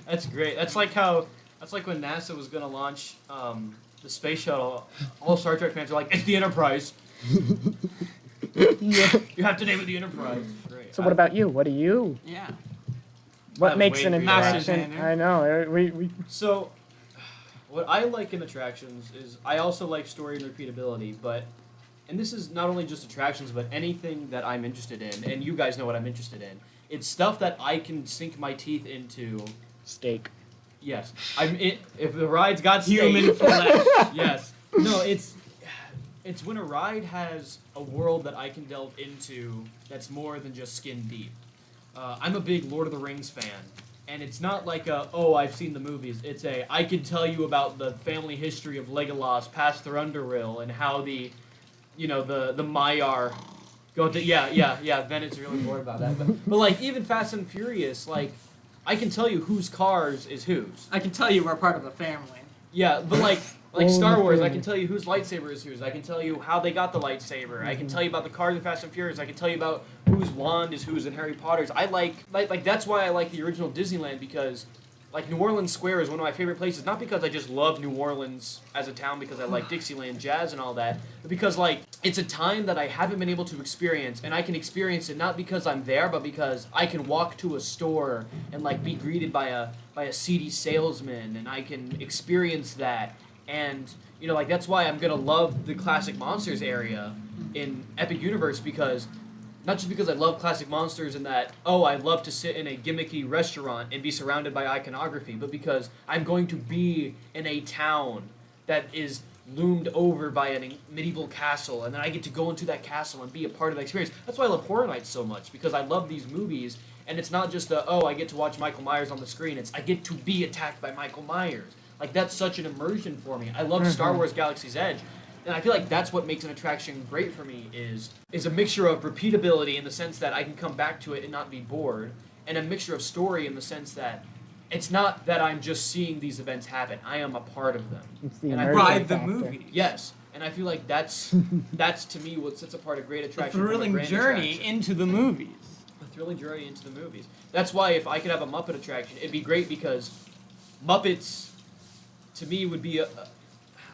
A: That's great. That's like when NASA was going to launch the space shuttle. All Star Trek fans are like, it's the Enterprise. You have to name it the Enterprise. Great.
B: So what about you? What do you...
C: Yeah.
B: What
A: That was
B: makes
A: way
B: an
A: beyond.
B: attraction? I know. We
A: So, what I like in attractions is I also like story and repeatability, and this is not only just attractions, but anything that I'm interested in, and you guys know what I'm interested in. It's stuff that I can sink my teeth into.
B: steak.
A: Yes. If the ride's got steak.
C: Human flesh.
A: Yes. No, it's when a ride has a world that I can delve into that's more than just skin deep. I'm a big Lord of the Rings fan, and it's not like I've seen the movies. It's I can tell you about the family history of Legolas past Thranduil and how the Maiar go to Bennett's really bored about that. But like even Fast and Furious, like I can tell you whose cars is whose.
C: I can tell you we're part of a family.
A: Yeah, but like
B: All
A: Star
B: the
A: Wars, I
B: family.
A: can tell you whose lightsaber is whose. I can tell you how they got the lightsaber. I can tell you about the cars in Fast and Furious. I can tell you about whose wand is whose in Harry Potter's. I like that's why I like the original Disneyland, because like New Orleans Square is one of my favorite places, not because I just love New Orleans as a town because I like Dixieland jazz and all that, but because like it's a time that I haven't been able to experience, and I can experience it not because I'm there, but because I can walk to a store and like be greeted by a seedy salesman, and I can experience that. And you know, like that's why I'm gonna love the Classic Monsters area in Epic Universe, because not just because I love classic monsters and that, oh, I love to sit in a gimmicky restaurant and be surrounded by iconography, but because I'm going to be in a town that is loomed over by a medieval castle, and then I get to go into that castle and be a part of that experience. That's why I love Horror Nights so much, because I love these movies, and it's not just I get to watch Michael Myers on the screen, it's I get to be attacked by Michael Myers. Like, that's such an immersion for me. I love Star Wars Galaxy's Edge. And I feel like that's what makes an attraction great for me is a mixture of repeatability in the sense that I can come back to it and not be bored, and a mixture of story in the sense that it's not that I'm just seeing these events happen. I am a part of them.
B: It's the
A: And I
B: immersion
C: Ride the
B: factor.
C: movie.
A: Yes, and I feel like that's to me what sets apart a great
C: The
A: attraction from a
C: thrilling
A: grand
C: journey
A: attraction.
C: into the movies.
A: A thrilling journey into the movies. That's why if I could have a Muppet attraction, it'd be great, because Muppets to me would be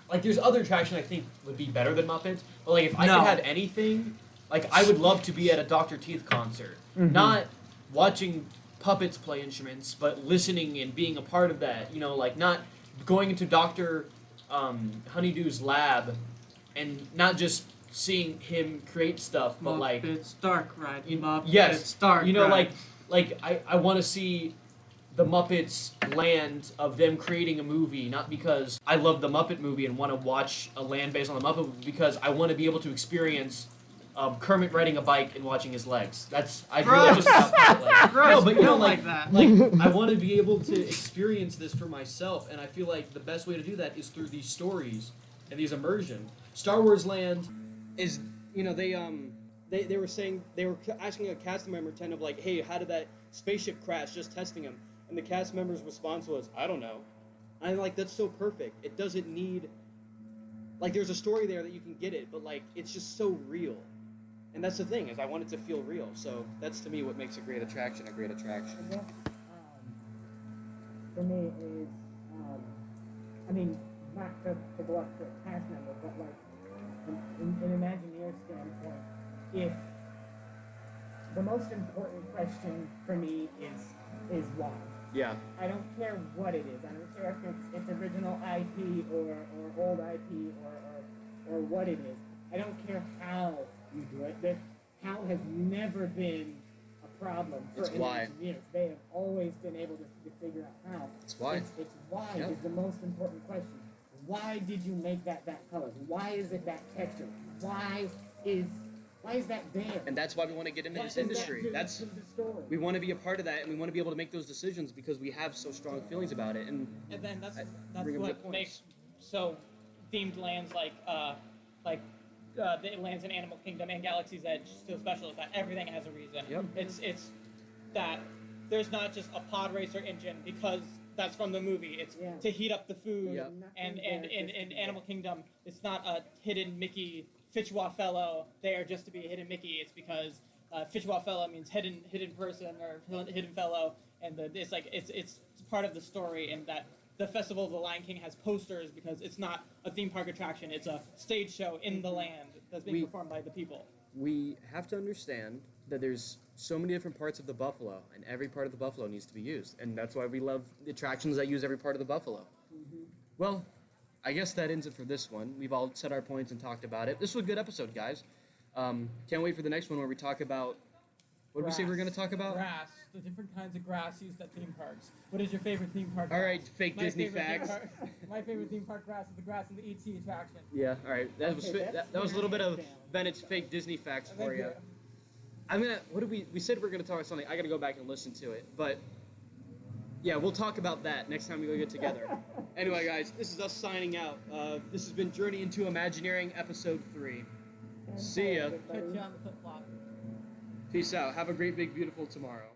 A: like there's other attraction I think would be better than Muppets, but like if I
C: No.
A: could have anything, like I would love to be at a Dr. Teeth concert, not watching puppets play instruments, but listening and being a part of that. You know, like not going into Dr. Honeydew's lab and not just seeing him create stuff, but like
C: Muppets Dark Ride. Muppets
A: yes,
C: Dark
A: you know,
C: Ride.
A: like I want to see the Muppets land of them creating a movie, not because I love the Muppet movie and want to watch a land based on the Muppet movie, because I want to be able to experience Kermit riding a bike and watching his legs. I really just about that. Like,
C: Gross,
A: no, but you
C: we
A: know,
C: don't
A: like
C: like that.
A: I want to be able to experience this for myself, and I feel like the best way to do that is through these stories and these immersion. Star Wars Land is, you know, they were saying, they were asking a cast member 10 of like, hey, how did that spaceship crash? Just testing him. And the cast member's response was, I don't know. And I'm like, that's so perfect. It doesn't need, like, there's a story there that you can get it, but like, it's just so real. And that's the thing, is I want it to feel real. So that's to me what makes a great attraction a great attraction.
B: I guess, for me is, I mean, not to go up to a cast member, but like, in an Imagineer standpoint, if the most important question for me is why.
A: Yeah.
B: I don't care what it is. I don't care if it's original IP or old IP or what it is. I don't care how you do it. How has never been a problem for
A: It's why.
B: engineers. They have always been able to figure out how.
A: It's why.
B: It's why
A: Yep.
B: is the most important question. Why did you make that color? Why is it that texture? Why is that there?
A: And that's why we want to get into
B: What
A: this
B: is that
A: industry.
B: to
A: That's
B: the story?
A: we want to be a part of that, and we want to be able to make those decisions because we have so strong feelings about it. And
C: then that's
A: bring up
C: what
A: good points.
C: makes so themed lands like the lands in Animal Kingdom and Galaxy's Edge so special, is that everything has a reason.
A: Yep.
C: It's that there's not just a pod racer engine because that's from the movie. It's
B: Yeah.
C: to heat up the food.
A: Yep.
C: And in Animal Kingdom, it's not a hidden Mickey Fitchwafellow there just to be a hidden Mickey. It's because Fitchwafellow means hidden person or hidden fellow, and it's part of the story. And that the Festival of the Lion King has posters because it's not a theme park attraction. It's a stage show in the land that's being performed by the people.
A: we have to understand that there's so many different parts of the buffalo, and every part of the buffalo needs to be used. And that's why we love the attractions that use every part of the buffalo. Well, I guess that ends it for this one. We've all said our points and talked about it. This was a good episode, guys. Can't wait for the next one where we talk about... What did we say we were going to talk about?
C: Grass, the different kinds of grass used at theme parks. What is your favorite theme park?
A: All
C: grass?
A: right, fake
C: My
A: Disney
C: favorite theme
A: facts.
C: park- my favorite theme park grass is the grass in the E.T. attraction.
A: Yeah, all right. That was
B: Okay,
A: that was a little bit of
B: that's-
A: Bennett's fake Disney facts
C: And
A: for
C: then
A: you. I'm gonna. What did we said we were gonna talk about something. I gotta go back and listen to it. But yeah, we'll talk about that next time we get together. Anyway, guys, this is us signing out. This has been Journey into Imagineering, episode 3. See ya.
C: Catch you on the flip flop.
A: Peace out. Have a great, big, beautiful tomorrow.